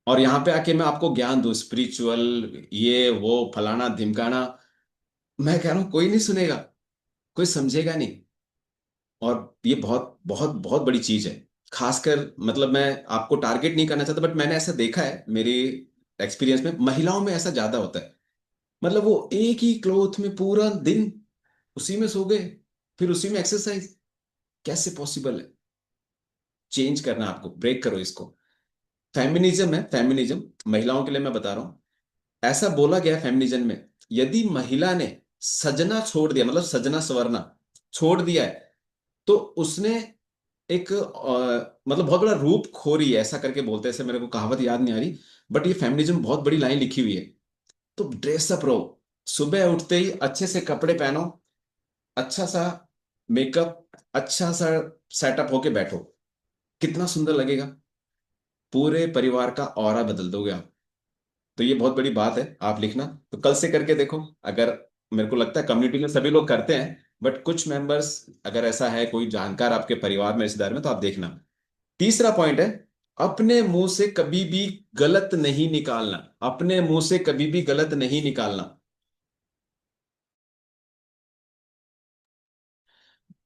और यहां पे आके मैं आपको ज्ञान दूं स्पिरिचुअल, ये वो फलाना ढिमकाना, मैं कह रहा हूं कोई नहीं सुनेगा, कोई समझेगा नहीं। और ये बहुत बहुत बहुत बड़ी चीज है। खासकर मतलब मैं आपको टारगेट नहीं करना चाहता, बट मैंने ऐसा देखा है मेरे एक्सपीरियंस में, महिलाओं में ऐसा ज्यादा होता है। मतलब वो एक ही क्लोथ में पूरा दिन उसी में सो गए, फिर उसी में एक्सरसाइज, कैसे पॉसिबल है? चेंज करना है आपको, ब्रेक करो इसको। फेमिनिज्म है, फेमिनिज्म महिलाओं के लिए मैं बता रहा हूं। ऐसा बोला गया है फेमिनिज्म में, यदि महिला ने सजना छोड़ दिया, मतलब सजना संवरना छोड़ दिया है, तो उसने एक मतलब बहुत बड़ा रूप खो रही है, ऐसा करके बोलते हैं। ऐसे मेरे को कहावत याद नहीं आ रही, बट ये फेमिनिज्म में बहुत बड़ी लाइन लिखी हुई है। तो ड्रेसअप रहो, सुबह उठते ही अच्छे से कपड़े पहनो, अच्छा सा मेकअप, अच्छा सा सेटअप होके बैठो, कितना सुंदर लगेगा। पूरे परिवार का ऑरा बदल दोगे आप। तो ये बहुत बड़ी बात है, आप लिखना। तो कल से करके देखो। अगर मेरे को लगता है कम्युनिटी में सभी लोग करते हैं, बट कुछ मेंबर्स, अगर ऐसा है कोई जानकार आपके परिवार में रिश्तेदार में, तो आप देखना। तीसरा पॉइंट है, अपने मुंह से कभी भी गलत नहीं निकालना। अपने मुंह से कभी भी गलत नहीं निकालना।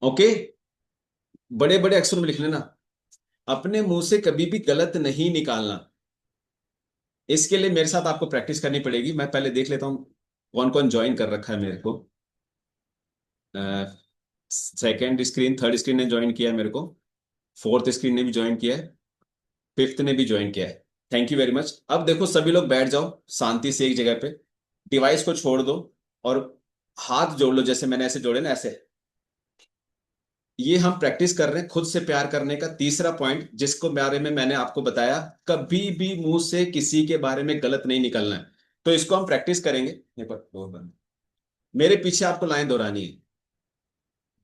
ओके, बड़े बड़े अक्षरों में लिख लेना, अपने मुंह से कभी भी गलत नहीं निकालना। इसके लिए मेरे साथ आपको प्रैक्टिस करनी पड़ेगी। मैं पहले देख लेता हूँ कौन कौन ज्वाइन कर रखा है मेरे को। सेकंड स्क्रीन, थर्ड स्क्रीन ने ज्वाइन किया है मेरे को, फोर्थ स्क्रीन ने भी ज्वाइन किया है, फिफ्थ ने भी ज्वाइन किया है। Thank you very much. अब देखो सभी लोग बैठ जाओ शांति से एक जगह पे, डिवाइस को छोड़ दो और हाथ जोड़ लो जैसे मैंने ऐसे जोड़े ना ऐसे। ये हम प्रैक्टिस कर रहे हैं खुद से प्यार करने का तीसरा पॉइंट, जिसको बारे में मैंने आपको बताया, कभी भी मुंह से किसी के बारे में गलत नहीं निकलना है। तो इसको हम प्रैक्टिस करेंगे। एक बार और बार। मेरे पीछे आपको लाइन दोहरानी है।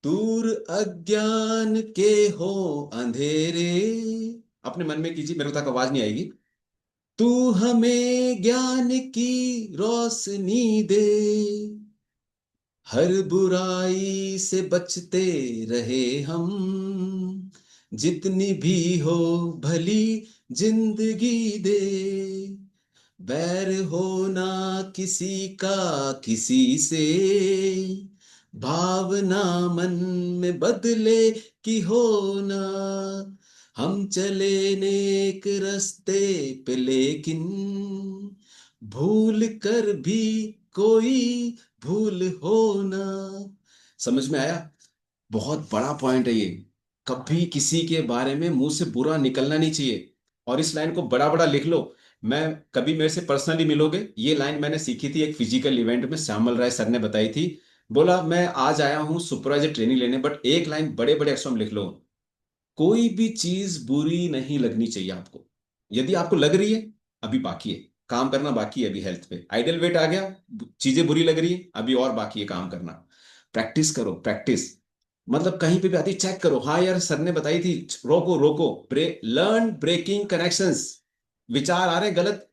दूर अज्ञान के हो अंधेरे, अपने मन में कीजिए, मेरे को तक आवाज नहीं आएगी। तू हमें ज्ञान की रोशनी दे, हर बुराई से बचते रहे हम, जितनी भी हो भली जिंदगी दे, बैर होना किसी का किसी से, भावना मन में बदले की होना, हम चले नेक रास्ते पे लेकिन भूल कर भी कोई भूल होना। समझ में आया? बहुत बड़ा पॉइंट है ये। कभी किसी के बारे में मुंह से बुरा निकलना नहीं चाहिए। और इस लाइन को बड़ा बड़ा लिख लो। मैं, कभी मेरे से पर्सनली मिलोगे, ये लाइन मैंने सीखी थी एक फिजिकल इवेंट में, श्यामल राय सर ने बताई थी। बोला मैं आज आया हूं सुपरवाइजर ट्रेनिंग लेने, बट एक लाइन बड़े बड़े अक्षरों में लिख लो, कोई भी चीज बुरी नहीं लगनी चाहिए आपको। यदि आपको लग रही है, अभी बाकी है काम करना, बाकी है अभी हेल्थ पे, आइडल वेट आ गया, चीजें बुरी लग रही है, अभी और बाकी है काम करना। प्रैक्टिस करो प्रैक्टिस। मतलब कहीं पे भी आती चेक करो, हाँ यार सर ने बताई थी, रोको रोको, लर्न ब्रेकिंग कनेक्शंस। विचार आ रहे हैं गलत,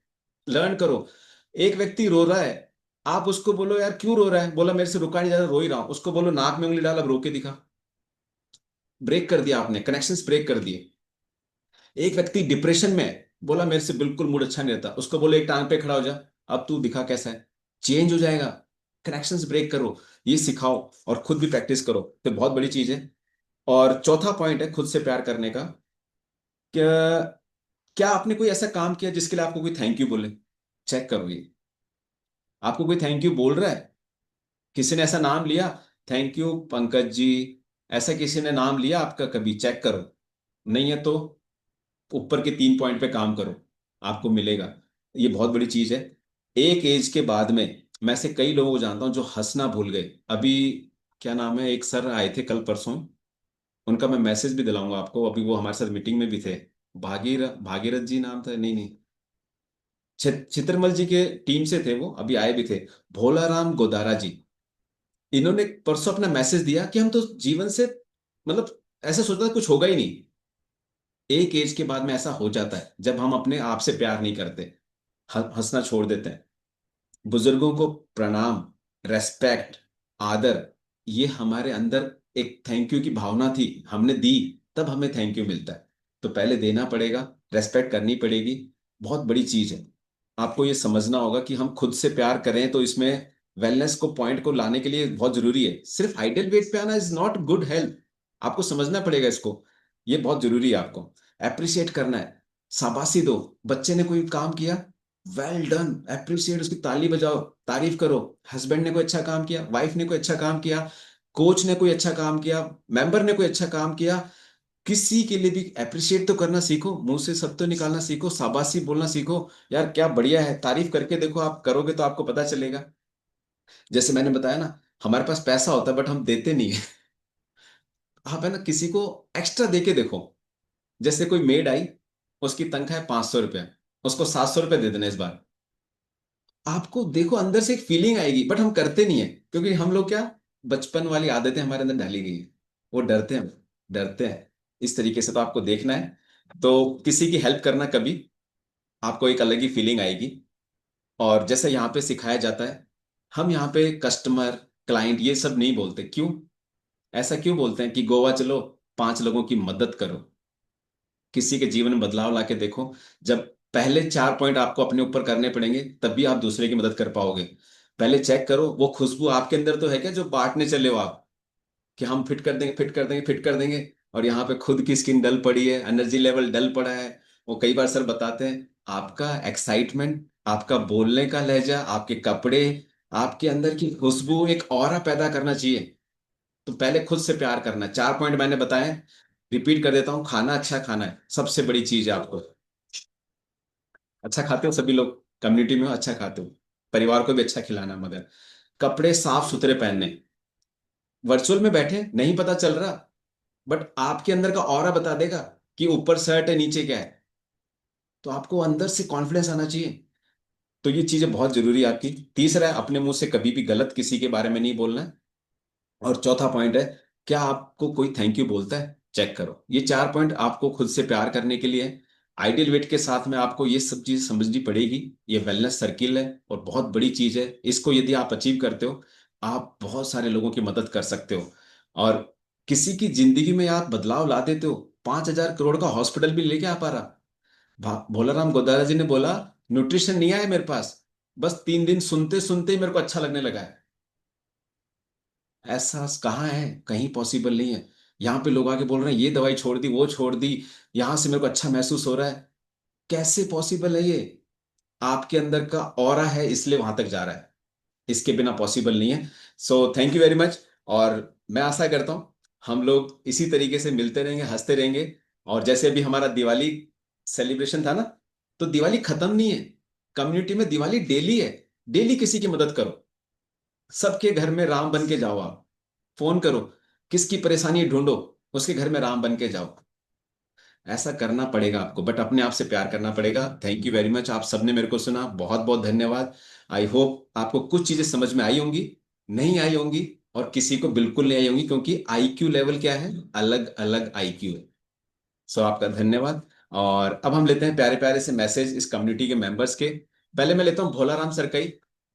लर्न करो। एक व्यक्ति रो रहा है, आप उसको बोलो यार क्यों रो रहा है, बोला मेरे से रुका नहीं जा रहा, रो ही रहा हूं, उसको बोलो नाक में उंगली डाल, अब रो के दिखा। ब्रेक कर दिया आपने, कनेक्शंस ब्रेक कर दिए। एक व्यक्ति डिप्रेशन में है, बोला मेरे से बिल्कुल मूड अच्छा नहीं रहता, उसको बोलो एक टांग पे खड़ा हो जा, अब तू दिखा कैसा है, चेंज हो जाएगा। कनेक्शंस ब्रेक करो, ये सिखाओ और खुद भी प्रैक्टिस करो, तो बहुत बड़ी चीज है। और चौथा पॉइंट है खुद से प्यार करने का। क्या, क्या आपने कोई ऐसा काम किया जिसके लिए आपको कोई थैंक यू बोले? चेक करो ये, आपको कोई थैंक यू बोल रहा है? किसी ने ऐसा नाम लिया, थैंक यू पंकज जी, ऐसा किसी ने नाम लिया आपका कभी? चेक करो। नहीं है तो ऊपर के 3 पॉइंट पे काम करो, आपको मिलेगा। ये बहुत बड़ी चीज है। एक एज के बाद में, मैं से कई लोगों को जानता हूं जो हंसना भूल गए अभी। क्या नाम है, एक सर आए थे कल परसों, उनका मैं मैसेज भी दिलाऊंगा आपको, अभी वो हमारे साथ मीटिंग में भी थे। भागीरथ जी नाम था, नहीं नहीं, चित्रमल जी के टीम से थे वो, अभी आए भी थे। भोलाराम गोदारा जी, इन्होंने परसों अपना मैसेज दिया कि हम तो जीवन से, मतलब ऐसा सोचता था कुछ होगा ही नहीं। एक एज के बाद में ऐसा हो जाता है जब हम अपने आप से प्यार नहीं करते, हंसना छोड़ देते हैं। बुजुर्गों को प्रणाम, रेस्पेक्ट, आदर, ये हमारे अंदर एक थैंक यू की भावना थी, हमने दी, तब हमें थैंक यू मिलता है। तो पहले देना पड़ेगा, रेस्पेक्ट करनी पड़ेगी। बहुत बड़ी चीज है। आपको ये समझना होगा कि हम खुद से प्यार करें तो इसमें वेलनेस को पॉइंट को लाने के लिए बहुत जरूरी है। सिर्फ आइडियल वेट पे आना इज नॉट गुड हेल्थ। आपको समझना पड़ेगा इसको, ये बहुत जरूरी है। आपको अप्रिशिएट करना है, शाबाशी दो। बच्चे ने कोई काम किया, वेल डन, अप्रिशिएट, उसकी ताली बजाओ, तारीफ करो। हस्बैंड ने कोई अच्छा काम किया, वाइफ ने कोई अच्छा काम किया, कोच ने कोई अच्छा काम किया, मेंबर ने कोई अच्छा काम किया, किसी के लिए भी अप्रिशिएट तो करना सीखो, मुंह से सब तो निकालना सीखो, शाबाशी बोलना सीखो। यार क्या बढ़िया है, तारीफ करके देखो, आप करोगे तो आपको पता चलेगा। जैसे मैंने बताया ना, हमारे पास पैसा होता है बट हम देते नहीं है। आप है ना किसी को एक्स्ट्रा दे के देखो। जैसे कोई मेड आई, उसकी तनख्वाह है 500 रुपया, उसको 700 रुपये दे देना इस बार। आपको देखो अंदर से एक फीलिंग आएगी, बट हम करते नहीं है क्योंकि हम लोग क्या, बचपन वाली आदतें हमारे अंदर डाली गई है। वो डरते हैं, डरते हैं। इस तरीके से तो आपको देखना है। तो किसी की हेल्प करना कभी, आपको एक अलग ही फीलिंग आएगी। और जैसे यहाँ पे सिखाया जाता है, हम यहाँ पे कस्टमर, क्लाइंट ये सब नहीं बोलते। क्यों? ऐसा क्यों बोलते हैं कि गोवा चलो, 5 लोगों की मदद करो, किसी के जीवन में बदलाव लाके देखो। जब पहले 4 पॉइंट आपको अपने ऊपर करने पड़ेंगे, तभी आप दूसरे की मदद कर पाओगे। पहले चेक करो वो खुशबू आपके अंदर तो है क्या जो बांटने चले हो आप, कि हम फिट कर देंगे, फिट कर देंगे, फिट कर देंगे, और यहाँ पे खुद की स्किन डल पड़ी है, एनर्जी लेवल डल पड़ा है। वो कई बार सर बताते हैं, आपका एक्साइटमेंट, आपका बोलने का लहजा, आपके कपड़े, आपके अंदर की खुशबू एक ऑरा पैदा करना चाहिए। तो पहले खुद से प्यार करना है। 4 पॉइंट मैंने बताए, रिपीट कर देता हूँ। खाना अच्छा खाना है, सबसे बड़ी चीज है आपको। अच्छा खाते हो सभी लोग, कम्युनिटी में हो अच्छा खाते हो, परिवार को भी अच्छा खिलाना, मगर कपड़े साफ सुथरे पहनने। वर्चुअल में बैठे नहीं पता चल रहा, बट आपके अंदर का ऑरा बता देगा कि ऊपर शर्ट है नीचे क्या है। तो आपको अंदर से कॉन्फिडेंस आना चाहिए। तो ये चीजें बहुत जरूरी है आपकी। तीसरा है, अपने मुंह से कभी भी गलत किसी के बारे में नहीं बोलना है। और चौथा पॉइंट है, क्या आपको कोई थैंक यू बोलता है, चेक करो। ये चार पॉइंट आपको खुद से प्यार करने के लिए है। आइडियल वेट के साथ में आपको ये सब चीज समझनी पड़ेगी। ये वेलनेस सर्किल है और बहुत बड़ी चीज है। इसको यदि आप अचीव करते हो, आप बहुत सारे लोगों की मदद कर सकते हो। और किसी की जिंदगी में आप बदलाव ला देते हो। 5,000 करोड़ का हॉस्पिटल भी लेके आ पा रहा। भोलाराम गोदारा जी ने बोला, न्यूट्रिशन नहीं आया मेरे पास, बस 3 दिन सुनते सुनते ही मेरे को अच्छा लगने लगा है। ऐसा कहाँ है, कहीं पॉसिबल नहीं है। यहाँ पे लोग आके बोल रहे हैं ये दवाई छोड़ दी वो छोड़ दी, यहां से मेरे को अच्छा महसूस हो रहा है। कैसे पॉसिबल है ये? आपके अंदर का ऑरा है इसलिए वहां तक जा रहा है, इसके बिना पॉसिबल नहीं है। So thank you very much. और मैं आशा करता हूँ हम लोग इसी तरीके से मिलते रहेंगे, हंसते रहेंगे। और जैसे अभी हमारा दिवाली सेलिब्रेशन था ना, तो दिवाली खत्म नहीं है। कम्युनिटी में दिवाली डेली है। डेली किसी की मदद करो। सबके घर में राम बन के जाओ आप। फोन करो, किसकी परेशानी ढूंढो, उसके घर में राम बन के जाओ। ऐसा करना पड़ेगा आपको, बट अपने आप से प्यार करना पड़ेगा। थैंक यू वेरी मच, आप सबने मेरे को सुना, बहुत बहुत धन्यवाद। आई होप आपको कुछ चीजें समझ में आई होंगी। नहीं आई होंगी, और किसी को बिल्कुल नहीं आई होंगी, क्योंकि आईक्यू लेवल क्या है, अलग अलग आईक्यू है। सो आपका धन्यवाद। और अब हम लेते हैं प्यारे प्यारे से मैसेज इस कम्युनिटी के मेंबर्स के। पहले मैं लेता हूँ भोलाराम सर का ही,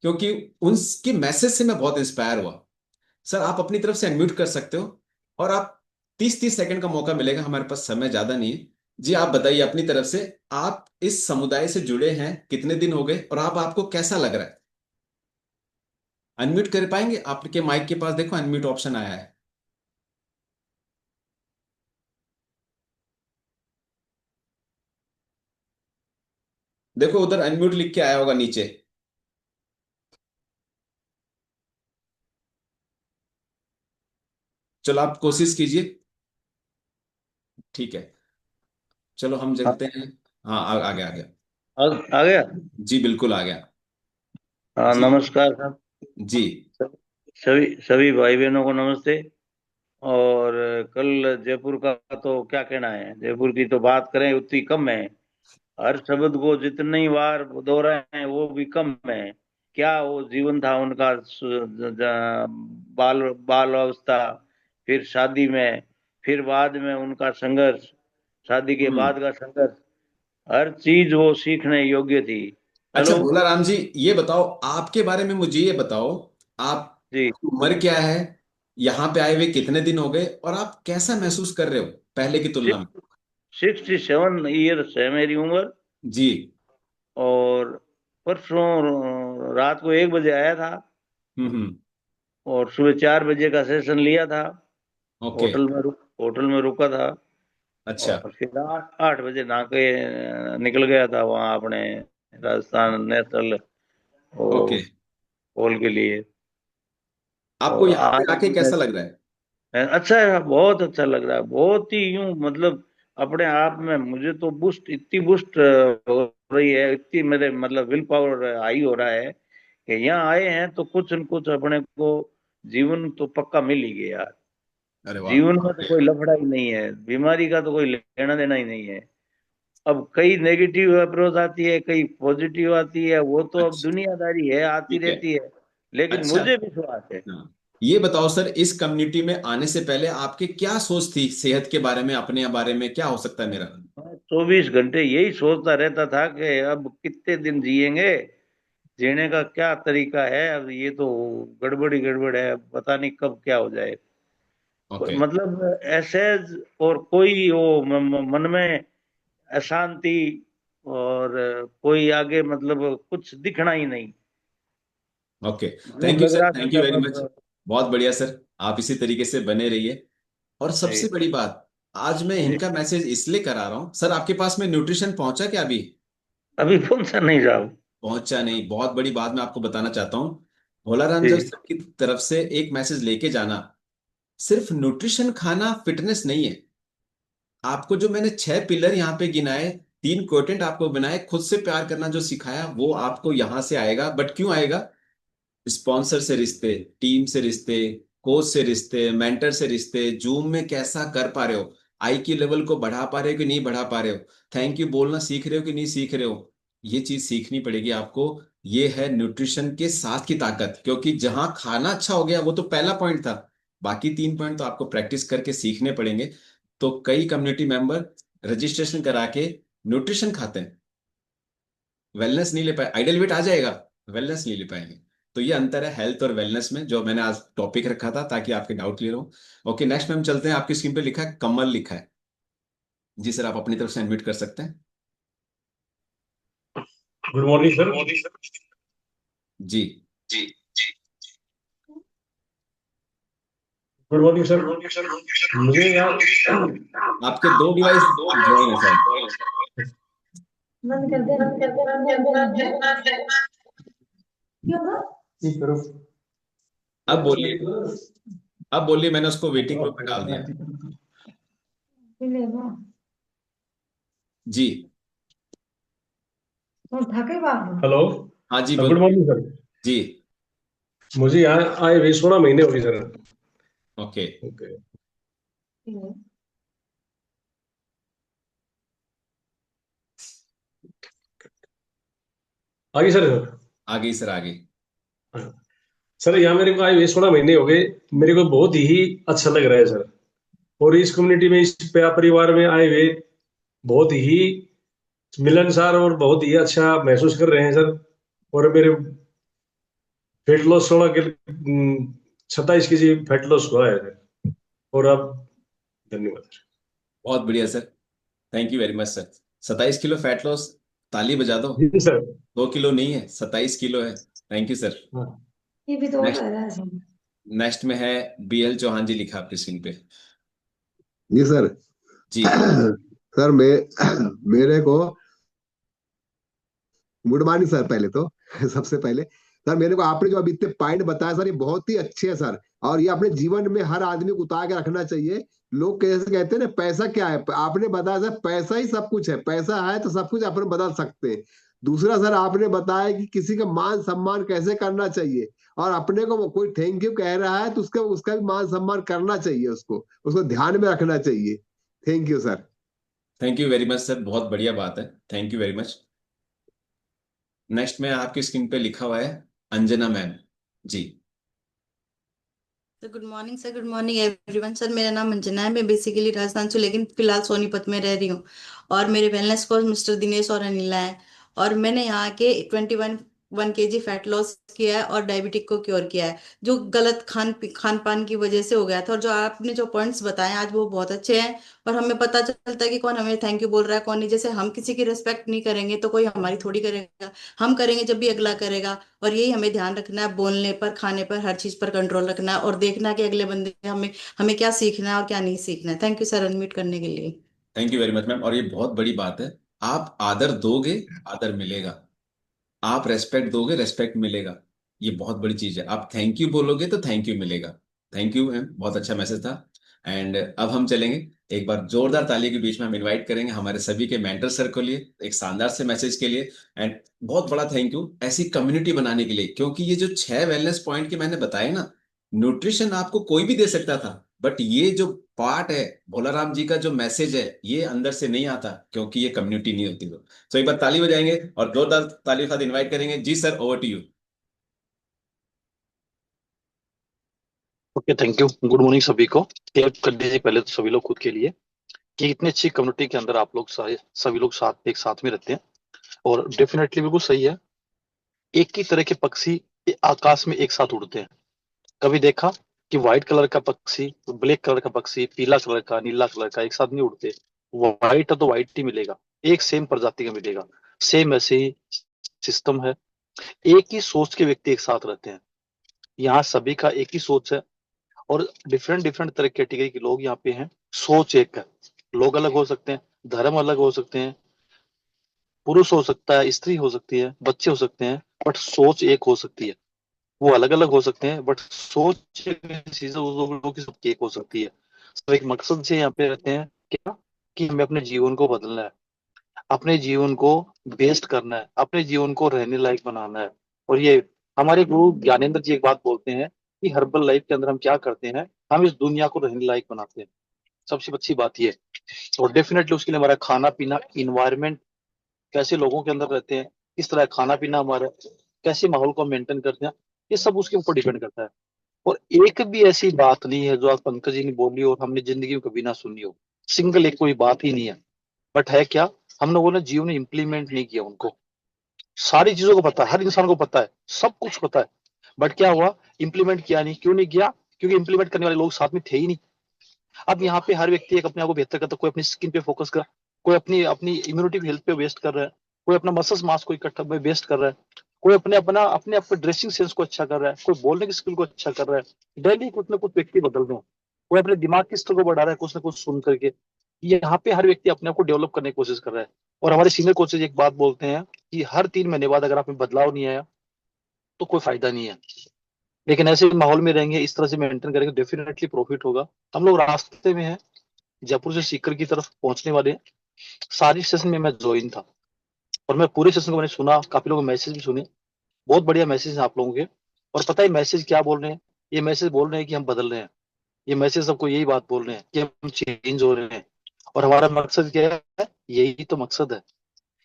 क्योंकि उनके मैसेज से मैं बहुत इंस्पायर हुआ। सर आप अपनी तरफ से अनम्यूट कर सकते हो, और आप 30-30 सेकंड का मौका मिलेगा, हमारे पास समय ज्यादा नहीं है। जी आप बताइए अपनी तरफ से, आप इस समुदाय से जुड़े हैं कितने दिन हो गए, और आप आपको कैसा लग रहा है? अनम्यूट कर पाएंगे? आपके माइक के पास देखो अनम्यूट ऑप्शन आया है। देखो उधर अनम्यूट लिख के आया होगा नीचे। चलो आप कोशिश कीजिए। ठीक है, चलो हम हाँ, चलते हैं। हाँ आ गया आ गया। आ गया। जी बिल्कुल आ गया। हाँ, जी नमस्कार साहब। जी। सभी सभी भाई बहनों को नमस्ते। और कल जयपुर का तो क्या कहना है, जयपुर की तो बात करें उतनी कम है। हर शब्द को जितनी बार दोहराए हैं वो भी कम है। क्या वो जीवन था उनका, बाल बाल अवस्था, फिर शादी में, फिर बाद में उनका संघर्ष, शादी के हम्म। बाद का संघर्ष, हर चीज वो सीखने योग्य थी। अच्छा चलो। भोला राम जी, ये बताओ आपके बारे में, मुझे ये बताओ, आप जी। उम्र क्या है, यहाँ पे आए हुए कितने दिन हो गए, और आप कैसा महसूस कर रहे हो पहले की तुलना में? 67 ईयर्स है मेरी उम्र। जी। और परसों रात को 1 बजे आया था, हम्म। और सुबह 4 बजे का सेशन लिया था। ओके। होटल में रुका था। अच्छा। और फिर 8 बजे नहा के निकल गया था वहाँ अपने राजस्थान नेशनल वो ओके। हॉल के लिए। आपको और यहाँ पे आज आके कैसा लग रहा है? अच्छा है, बहुत अच्छा लग रहा है, बहुत ही यूं मतलब अपने आप में मुझे तो बूस्ट, इतनी बूस्ट हो रही है, इतनी मेरे मतलब विल पावर हाई हो रहा है कि यहाँ आए हैं तो कुछ न कुछ अपने को जीवन तो पक्का मिल ही गया यार। अरे वाह। जीवन में तो कोई लफड़ा ही नहीं है, बीमारी का तो कोई लेना देना ही नहीं है। अब कई नेगेटिव अप्रोच आती है, कई पॉजिटिव आती है, वो तो अब अच्छा। दुनियादारी है, आती ठीक है। रहती है। लेकिन अच्छा। मुझे विश्वास है। हाँ, ये बताओ सर, इस कम्युनिटी में आने से पहले आपके क्या सोच थी सेहत के बारे में, अपने बारे में क्या हो सकता है मेरा? मैं 24 घंटे यही सोचता रहता था कि अब कितने दिन जिएंगे, जीने का क्या तरीका है, अब ये तो गड़बड़ी गड़बड़ है, पता नहीं कब क्या हो जाए। ओके। मतलब ऐसे और कोई वो मन में अशांति, और कोई आगे मतलब कुछ दिखना ही नहीं। ओके। यूं थैंक यू लग सर, रहा था थैंक कि यू वेरी मच। बस। बहुत बढ़िया सर, आप इसी तरीके से बने रहिए। और जी। सबसे बड़ी बात, आज मैं जी। इनका मैसेज इसलिए करा रहा हूँ सर, आपके पास में न्यूट्रिशन पहुंचा क्या अभी? अभी पहुंचा नहीं साहब। पहुंचा नहीं, बहुत बड़ी बात मैं आपको बताना चाहता हूँ। भोलाराम जी जी। सर की तरफ से एक मैसेज लेके जाना। सिर्फ न्यूट्रिशन खाना फिटनेस नहीं है। आपको जो मैंने 6 पिलर यहाँ पे गिनाए, तीन क्वोटेंट आपको बनाए, खुद से प्यार करना जो सिखाया वो आपको यहां से आएगा। बट क्यों आएगा? स्पॉन्सर से रिश्ते, टीम से रिश्ते, कोच से रिश्ते, मेंटर से रिश्ते, जूम में कैसा कर पा रहे हो, आई क्यू लेवल को बढ़ा पा रहे हो कि नहीं बढ़ा पा रहे हो, थैंक यू बोलना सीख रहे हो कि नहीं सीख रहे हो, ये चीज सीखनी पड़ेगी आपको। ये है न्यूट्रिशन के साथ की ताकत, क्योंकि जहां खाना अच्छा हो गया वो तो पहला पॉइंट था, बाकी तीन पॉइंट तो आपको प्रैक्टिस करके सीखने पड़ेंगे। तो कई कम्युनिटी मेंबर रजिस्ट्रेशन करा के न्यूट्रिशन खाते हैं, वेलनेस नहीं ले पाए, आइडियल वेट आ जाएगा, वेलनेस नहीं ले पाएंगे। तो ये अंतर है हेल्थ और वेलनेस में, जो मैंने आज टॉपिक रखा था ताकि आपके डाउट क्लियर हो। ओके, नेक्स्ट में हम चलते हैं। आपकी स्क्रीन पे लिखा है कमल लिखा है। जी सर, आप अपनी तरफ से अनम्यूट कर सकते हैं। Good morning sir. जी। Good morning sir. मुझे यार आपके दो डिवाइस ज्वाइन है शायद। बंद कर दे, बंद कर दे, बंद कर दे। क्यों ना? ठीक करो। अब बोलिए, अब बोलिए, मैंने उसको वेटिंग ग्रुप में डाल दिया। जी। हेलो। हाँ जी, गुड बोल। Morning sir. जी। मुझे यहाँ आए हुए 16 महीने हो गए सर। ओके। ओके। आगे सर। आ गई सर, आ गई। सर यहाँ मेरे को आए हुए 16 महीने हो गए। मेरे को बहुत ही अच्छा लग रहा है सर। और इस कम्युनिटी में, इस परिवार में आए हुए बहुत ही मिलनसार और बहुत ही अच्छा महसूस कर रहे हैं सर। और मेरे fat loss 27 KG fat loss हुआ है सर। और अब धन्यवाद सर। बहुत बढ़िया sir, thank you very much sir. 27 kilo fat loss, ताली बजा दो। जी सर। 2 किलो नहीं है, 27 किलो है। Thank you sir. हाँ, ये भी तो नेक्स्ट, कर रहा है सर। नेक्स्ट में है BL चौहान जी लिखा आपकी स्क्रीन पे। जी सर। जी। सर मेरे को गुड मॉर्निंग सर पहले तो। सबसे पहले सर, मेरे को आपने जो अभी इतने पॉइंट बताया सर, ये बहुत ही अच्छे हैं सर। और ये अपने जीवन में हर आदमी को उतार के रखना चाहिए। लोग कैसे कहते हैं ना, पैसा क्या है, आपने बताया सर पैसा ही सब कुछ है, पैसा है तो सब कुछ अपन बदल सकते हैं। दूसरा सर, आपने बताया कि किसी का मान सम्मान कैसे करना चाहिए, और अपने को कोई थैंक यू कह रहा है तो उसका उसका भी मान सम्मान करना चाहिए, उसको उसको ध्यान में रखना चाहिए। Thank you sir. Thank you very much sir, बहुत बढ़िया बात है, thank you very much. Next में आपकी स्क्रीन पे लिखा हुआ है अंजना मैम। जी। Sir good morning sir, good morning everyone. Sir मेरा नाम अंजना है, मैं बेसिकली राजस्थान से लेकिन फिलहाल सोनीपत में रह रही हूँ। और मेरे वेलनेस कोच मिस्टर दिनेश और अनिला है। और मैंने यहाँ के 21 केजी फैट लॉस किया है और डायबिटिक को क्योर किया है, जो गलत खान पान की वजह से हो गया था। और जो आपने जो पॉइंट्स बताए आज वो बहुत अच्छे हैं। और हमें पता चलता है कि कौन हमें थैंक यू बोल रहा है कौन नहीं। जैसे हम किसी की रिस्पेक्ट नहीं करेंगे तो कोई हमारी थोड़ी करेगा, हम करेंगे जब भी अगला करेगा। और यही हमें ध्यान रखना है, बोलने पर, खाने पर, हर चीज पर कंट्रोल रखना है और देखना है कि अगले बंदे हमें हमें क्या सीखना है और क्या नहीं सीखना है। थैंक यू सर अनम्यूट करने के लिए। Thank you very much ma'am, और ये बहुत बड़ी बात है। आप आदर दोगे, आदर मिलेगा। आप रेस्पेक्ट दोगे, रेस्पेक्ट मिलेगा। ये बहुत बड़ी चीज है। आप थैंक यू बोलोगे तो थैंक यू मिलेगा। थैंक यू मैम, बहुत अच्छा मैसेज था। एंड अब हम चलेंगे, एक बार जोरदार ताली के बीच में हम इनवाइट करेंगे हमारे सभी के मेंटर सर को लिए, एक शानदार से मैसेज के लिए। एंड बहुत बड़ा थैंक यू ऐसी कम्युनिटी बनाने के लिए, क्योंकि ये जो 6 वेलनेस पॉइंट के मैंने बताए ना, न्यूट्रिशन आपको कोई भी दे सकता था, बट ये जो पार्ट है, भोला राम जी का जो मैसेज है, ये अंदर से नहीं आता क्योंकि ये कम्युनिटी नहीं होती। तो एक बार ताली बजाएंगे और जोरदार ताली के साथ इनवाइट करेंगे। जी sir, over to you. Okay, thank you. Good morning सभी को। हेल्प कर दीजिए पहले तो सभी लोग खुद के लिए कि इतनी अच्छी कम्युनिटी के अंदर आप लोग सारे सभी लोग साथ एक साथ में रहते हैं। और डेफिनेटली बिल्कुल सही है। एक ही तरह के पक्षी आकाश में एक साथ उड़ते हैं। कभी देखा कि व्हाइट कलर का पक्षी, ब्लैक कलर का पक्षी, पीला कलर का, नीला कलर का एक साथ नहीं उड़ते। व्हाइट है तो व्हाइट ही मिलेगा, एक सेम प्रजाति का मिलेगा। सेम ऐसे ही सिस्टम है। एक ही सोच के व्यक्ति एक साथ रहते हैं। यहाँ सभी का एक ही सोच है। और डिफरेंट डिफरेंट तरह कैटेगरी के लोग यहाँ पे हैं। सोच एक है। लोग अलग हो सकते हैं, धर्म अलग हो सकते हैं, पुरुष हो सकता है, स्त्री हो सकती है, बच्चे हो सकते हैं, बट सोच एक हो सकती है। वो अलग अलग हो सकते हैं बट सोच एक ऐसी चीज है, वो लोगों की सबकी एक हो सकती है। सब एक मकसद से यहाँ पे रहते हैं, क्या कि हमें अपने जीवन को बदलना है। अपने जीवन को बेस्ट करना है, अपने जीवन को रहने लायक बनाना है। और ये हमारे गुरु ज्ञानेंद्र जी एक बात बोलते हैं कि हर्बल लाइफ के अंदर हम क्या करते हैं, हम इस दुनिया को रहने लायक बनाते हैं। सबसे अच्छी बात ये। और डेफिनेटली उसके लिए हमारा खाना पीना, इन्वायरमेंट, कैसे लोगों के अंदर रहते हैं, किस तरह खाना पीना हमारा, कैसे माहौल को मेंटेन करते हैं, ये सब उसके ऊपर डिपेंड करता है। और एक भी ऐसी बात नहीं है जो आज पंकज जी ने बोली और हमने जिंदगी में कभी ना सुनी हो। सिंगल एक कोई बात ही नहीं है। बट है क्या, हम लोगों ने जीवन में इंप्लीमेंट नहीं किया उनको। सारी चीजों को पता है, हर इंसान को पता है, सब कुछ पता है, बट क्या हुआ, इंप्लीमेंट किया नहीं। क्यों नहीं किया? क्योंकि इंप्लीमेंट करने वाले लोग साथ में थे ही नहीं। अब यहाँ पे हर व्यक्ति एक अपने आप को बेहतर करता है। कोई अपनी स्किन पे फोकस कर, कोई अपनी अपनी इम्यूनिटी हेल्थ पे वेस्ट कर रहा है, कोई अपना मसल्स मास को इकट्ठा में वेस्ट कर रहा है, कोई अपने आप ड्रेसिंग सेंस को अच्छा कर रहा है, कोई बोलने की स्किल को अच्छा कर रहा है। डेली कुछ ना कुछ व्यक्ति बदल रहे हैं। कोई अपने दिमाग की स्तर को बढ़ा रहा है कुछ ना कुछ सुन करके। यहाँ पे हर व्यक्ति अपने आप को डेवलप करने की कोशिश कर रहा है। और हमारे सीनियर कोचेज एक बात बोलते हैं कि हर 3 महीने बाद अगर आप में बदलाव नहीं आया तो कोई फायदा नहीं है। लेकिन ऐसे माहौल में रहेंगे, इस तरह से मेंटेन करेंगे, डेफिनेटली प्रॉफिट होगा। हम लोग रास्ते में हैं, जयपुर से सीकर की तरफ पहुंचने वाले हैं। सारी सेशन में मैं ज्वाइन था और मैं पूरे सेशन को मैंने सुना, काफी लोगों मैसेज भी सुने। बहुत बढ़िया मैसेज है आप लोगों के। और पता है मैसेज क्या बोल रहे हैं? ये मैसेज बोल रहे हैं कि हम बदल रहे हैं। ये मैसेज सबको यही बात बोल रहे हैं कि हम चेंज हो रहे हैं। और हमारा मकसद क्या है? यही तो मकसद है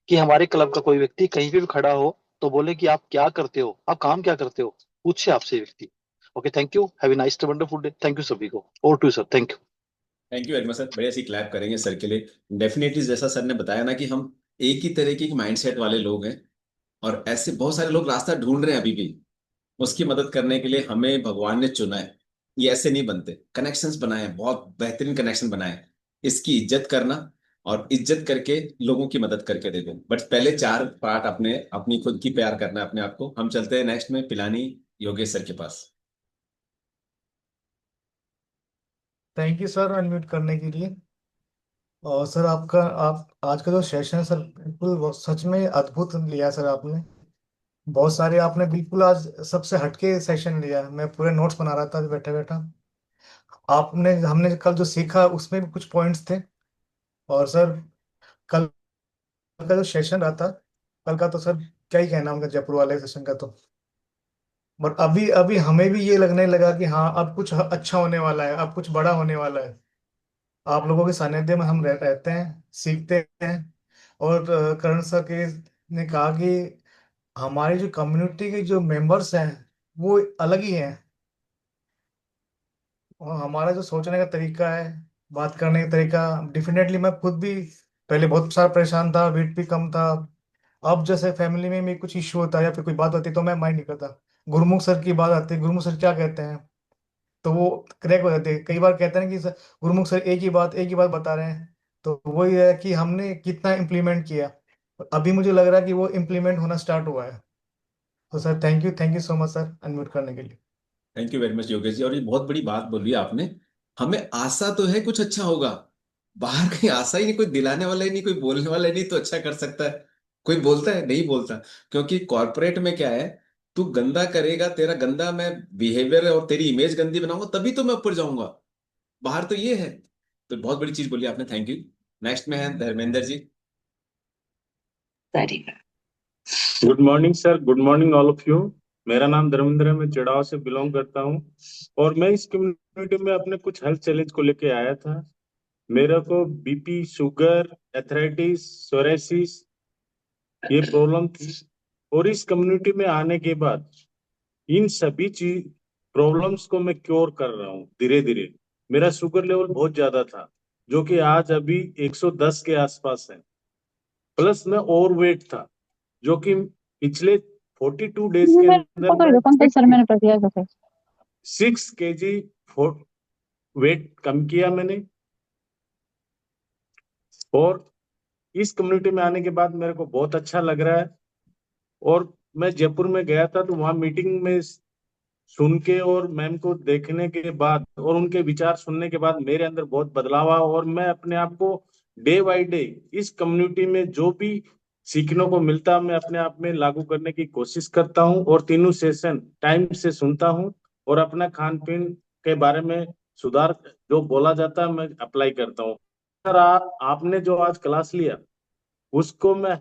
कि हमारे क्लब का कोई व्यक्ति कहीं पे भी खड़ा हो तो बोले कि आप क्या करते हो, आप काम क्या करते हो, पूछे आपसे व्यक्ति। Okay, thank you, have a nice wonderful day. Thank you सभी को। Over to sir, thank you. Thank you very much sir, बढ़िया सी क्लैप करेंगे सर के लिए। डेफिनेटली जैसा सर ने बताया ना कि हम एक ही तरह की माइंडसेट वाले लोग हैं, और ऐसे बहुत सारे लोग रास्ता ढूंढ रहे हैं अभी भी। उसकी मदद करने के लिए हमें भगवान ने चुना है। ये ऐसे नहीं बनते, कनेक्शंस बनाए हैं, बहुत बेहतरीन कनेक्शन बनाए हैं। इसकी इज्जत करना, और इज्जत करके लोगों की मदद करके दे दो। बट पहले 4 पार्ट अपने अपनी खुद की प्यार करना है अपने आप को। हम चलते हैं नेक्स्ट में पिलानी योगेश सर के पास। थैंक यू सर अनम्यूट करने के लिए। और सर आपका आप आज का जो सेशन है सर, बिल्कुल सच में अद्भुत लिया सर आपने। बहुत सारे आपने बिल्कुल आज सबसे हटके सेशन लिया। मैं पूरे नोट्स बना रहा था बैठा बैठा। आपने हमने कल जो सीखा उसमें भी कुछ पॉइंट्स थे। और सर कल का जो सेशन रहा था, कल का तो सर क्या ही कहना उनका जयपुर वाले सेशन का तो। बट अभी अभी हमें भी ये लगने लगा कि हाँ अब कुछ अच्छा होने वाला है, अब कुछ बड़ा होने वाला है। आप लोगों के सानिध्य में हम रहते हैं, सीखते हैं। और करण सर के ने कहा कि हमारी जो कम्युनिटी के जो मेंबर्स हैं वो अलग ही हैं। और हमारा जो सोचने का तरीका है, बात करने का तरीका, डेफिनेटली मैं खुद भी पहले बहुत सारा परेशान था, वेट भी कम था। अब जैसे फैमिली में भी कुछ इश्यू होता है या फिर कोई बात होती है तो मैं माइंड नहीं करता। गुरमुख सर की बात आती है, गुरमुख सर क्या कहते हैं तो वो क्रैक हो जाते हैं। कई बार कहते हैं कि गुरमुख सर एक ही बात बता रहे हैं। तो वही है कि हमने कितना इम्प्लीमेंट किया। और अभी मुझे लग रहा है कि वो इम्प्लीमेंट होना स्टार्ट हुआ है। तो sir thank you so much sir unmute करने के लिए। Thank you very much Yogesh ji. और ये बहुत बड़ी बात बोली आपने। हमें आशा तो है कुछ अच्छा होगा, बाहर कहीं आशा ही नहीं, कोई दिलाने वाला ही नहीं, कोई बोलने वाला ही नहीं, तो अच्छा कर सकता है? कोई बोलता है? नहीं बोलता। क्योंकि कॉर्पोरेट में क्या है, तू गंदा करेगा, तेरा गंदा मैं बिहेवियर और तेरी इमेज गंदी बनाऊंगा तभी तो मैं ऊपर जाऊंगा। बाहर तो ये है। तो बहुत बड़ी चीज बोली आपने, थैंक यू। नेक्स्ट में है Dharmendra ji. Good morning sir, good morning all of you. मेरा नाम धर्मेंद्र है, मैं चिड़ाव से बिलोंग करता हूँ। और मैं इस कम्युनिटी में अपने कुछ हेल्थ चैलेंज को लेके आया था। मेरे को बीपी, शुगर, एथराइटिस, सोरेसिस, ये प्रॉब्लम थी। और इस कम्युनिटी में आने के बाद इन सभी चीज प्रॉब्लम्स को मैं क्योर कर रहा हूँ धीरे धीरे। मेरा शुगर लेवल बहुत ज्यादा था, जो कि आज अभी 110 के आसपास है। प्लस मैं ओवरवेट था, जो कि पिछले 42 डेज के अंदर मैं सर मैंने कर दिया सर। 6 kg वेट कम किया मैंने। और इस कम्युनिटी में आने के बाद मेरे को बहुत अच्छा लग रहा है। और मैं जयपुर में गया था तो वहां मीटिंग में सुन के और मैम को देखने के बाद और उनके विचार सुनने के बाद मेरे अंदर बहुत बदलाव आया। और मैं अपने आप को डे बाय डे इस कम्युनिटी में जो भी सीखने को मिलता मैं अपने आप में लागू करने की कोशिश करता हूँ। और तीनों सेशन टाइम से सुनता हूँ और अपना खान पीन के बारे में सुधार जो बोला जाता है मैं अप्लाई करता हूँ। सर आपने जो आज क्लास लिया उसको मैं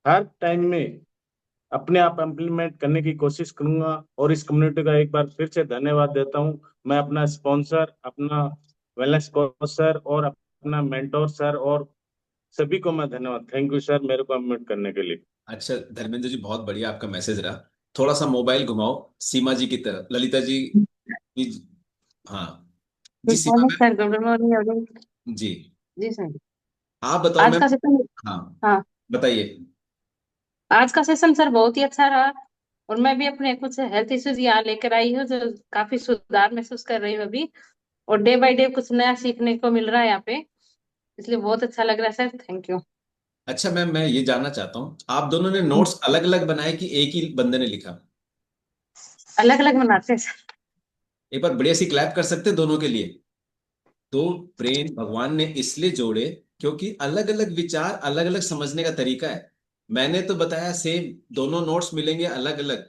हर टाइम में अपने आप इम्प्लीमेंट करने की कोशिश करूंगा। और इस कम्युनिटी का एक बार फिर से धन्यवाद देता हूं। मैं अपना स्पॉन्सर, अपना वेलनेस कोच सर और अपना मेंटोर सर और सभी को मैं धन्यवाद, थैंक यू सर मेरे को अनम्यूट करने के लिए। अच्छा धर्मेंद्र जी, बहुत बढ़िया आपका मैसेज रहा। थोड़ा सा मोबाइल घुमाओ सीमा जी की तरफ, ललिता जी। हाँ जी, good Seema morning ma'am. Sir, good morning everyone. जी, जी सर। आप बताओ आज मैम। का सेशन, हाँ, हाँ, बताइए। आज का सेशन सर बहुत ही अच्छा रहा। और मैं भी अपने कुछ हेल्थ इश्यूज यहाँ लेकर आई हूँ, जो काफी सुधार महसूस कर रही हूँ अभी। और डे बाय डे कुछ नया सीखने को मिल रहा है यहाँ पे, इसलिए बहुत अच्छा लग रहा है सर। Thank you. अच्छा मैम, मैं ये जानना चाहता हूँ, आप दोनों ने नोट्स अलग अलग बनाए कि एक ही बंदे ने लिखा? अलग अलग मनाते हैं सर। एक बार बढ़िया सी क्लैप कर सकते हैं दोनों के लिए। तो ब्रेन भगवान ने इसलिए जोड़े क्योंकि अलग अलग विचार, अलग अलग समझने का तरीका है। मैंने तो बताया सेम, दोनों नोट्स मिलेंगे अलग अलग,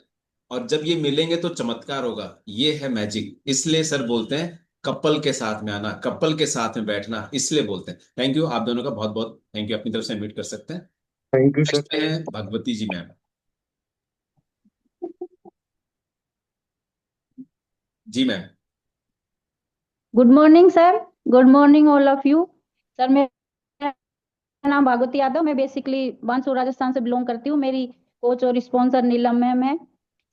और जब ये मिलेंगे तो चमत्कार होगा। ये है मैजिक। इसलिए सर बोलते हैं कपल के साथ में आना, कपल के साथ में बैठना, इसलिए बोलते हैं। थैंक यू आप दोनों का, बहुत बहुत थैंक यू। अपनी तरफ से इनवाइट कर सकते हैं। Thank you sir. नेक्स्ट है भगवती जी मैम। जी ma'am. Good morning sir, good morning all of you. Sir मेरा नाम भागवती यादव, मैं बेसिकली बांसुर राजस्थान से बिलोंग करती हूँ। मेरी कोच और स्पॉन्सर नीलम मैम है।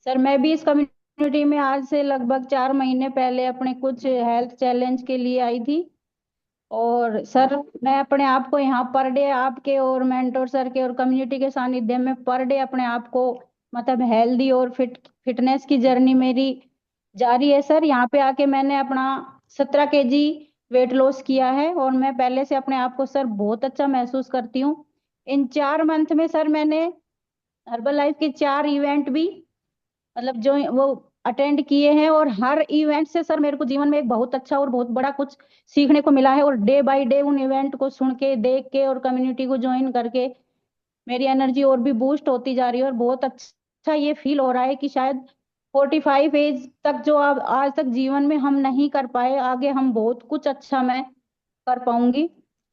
सर मैं भी इस कम्युनिटी में आज से लगभग 4 महीने पहले अपने कुछ हेल्थ चैलेंज के लिए आई थी। और सर मैं अपने आप को यहाँ पर डे आपके और मेंटोर सर के और कम्युनिटी के सानिध्य में पर डे अपने आप को मतलब हेल्दी और फिटनेस की जर्नी मेरी जारी है सर। यहाँ पे आके मैंने अपना 17 kg वेट लॉस किया है और मैं पहले से अपने आप को सर बहुत अच्छा महसूस करती हूँ। इन 4 मंथ में सर मैंने हर्बल लाइफ के 4 इवेंट भी मतलब जो वो अटेंड किए हैं, और हर इवेंट से सर मेरे को जीवन में एक बहुत अच्छा और बहुत बड़ा कुछ सीखने को मिला है। और डे बाय डे उन इवेंट को सुन के, देख के और कम्युनिटी को ज्वाइन करके मेरी एनर्जी और भी बूस्ट होती जा रही है। और बहुत अच्छा ये फील हो रहा है कि शायद 45 एज तक जो अब आज तक जीवन में हम नहीं कर पाए, आगे हम बहुत कुछ अच्छा मैं कर पाऊंगी।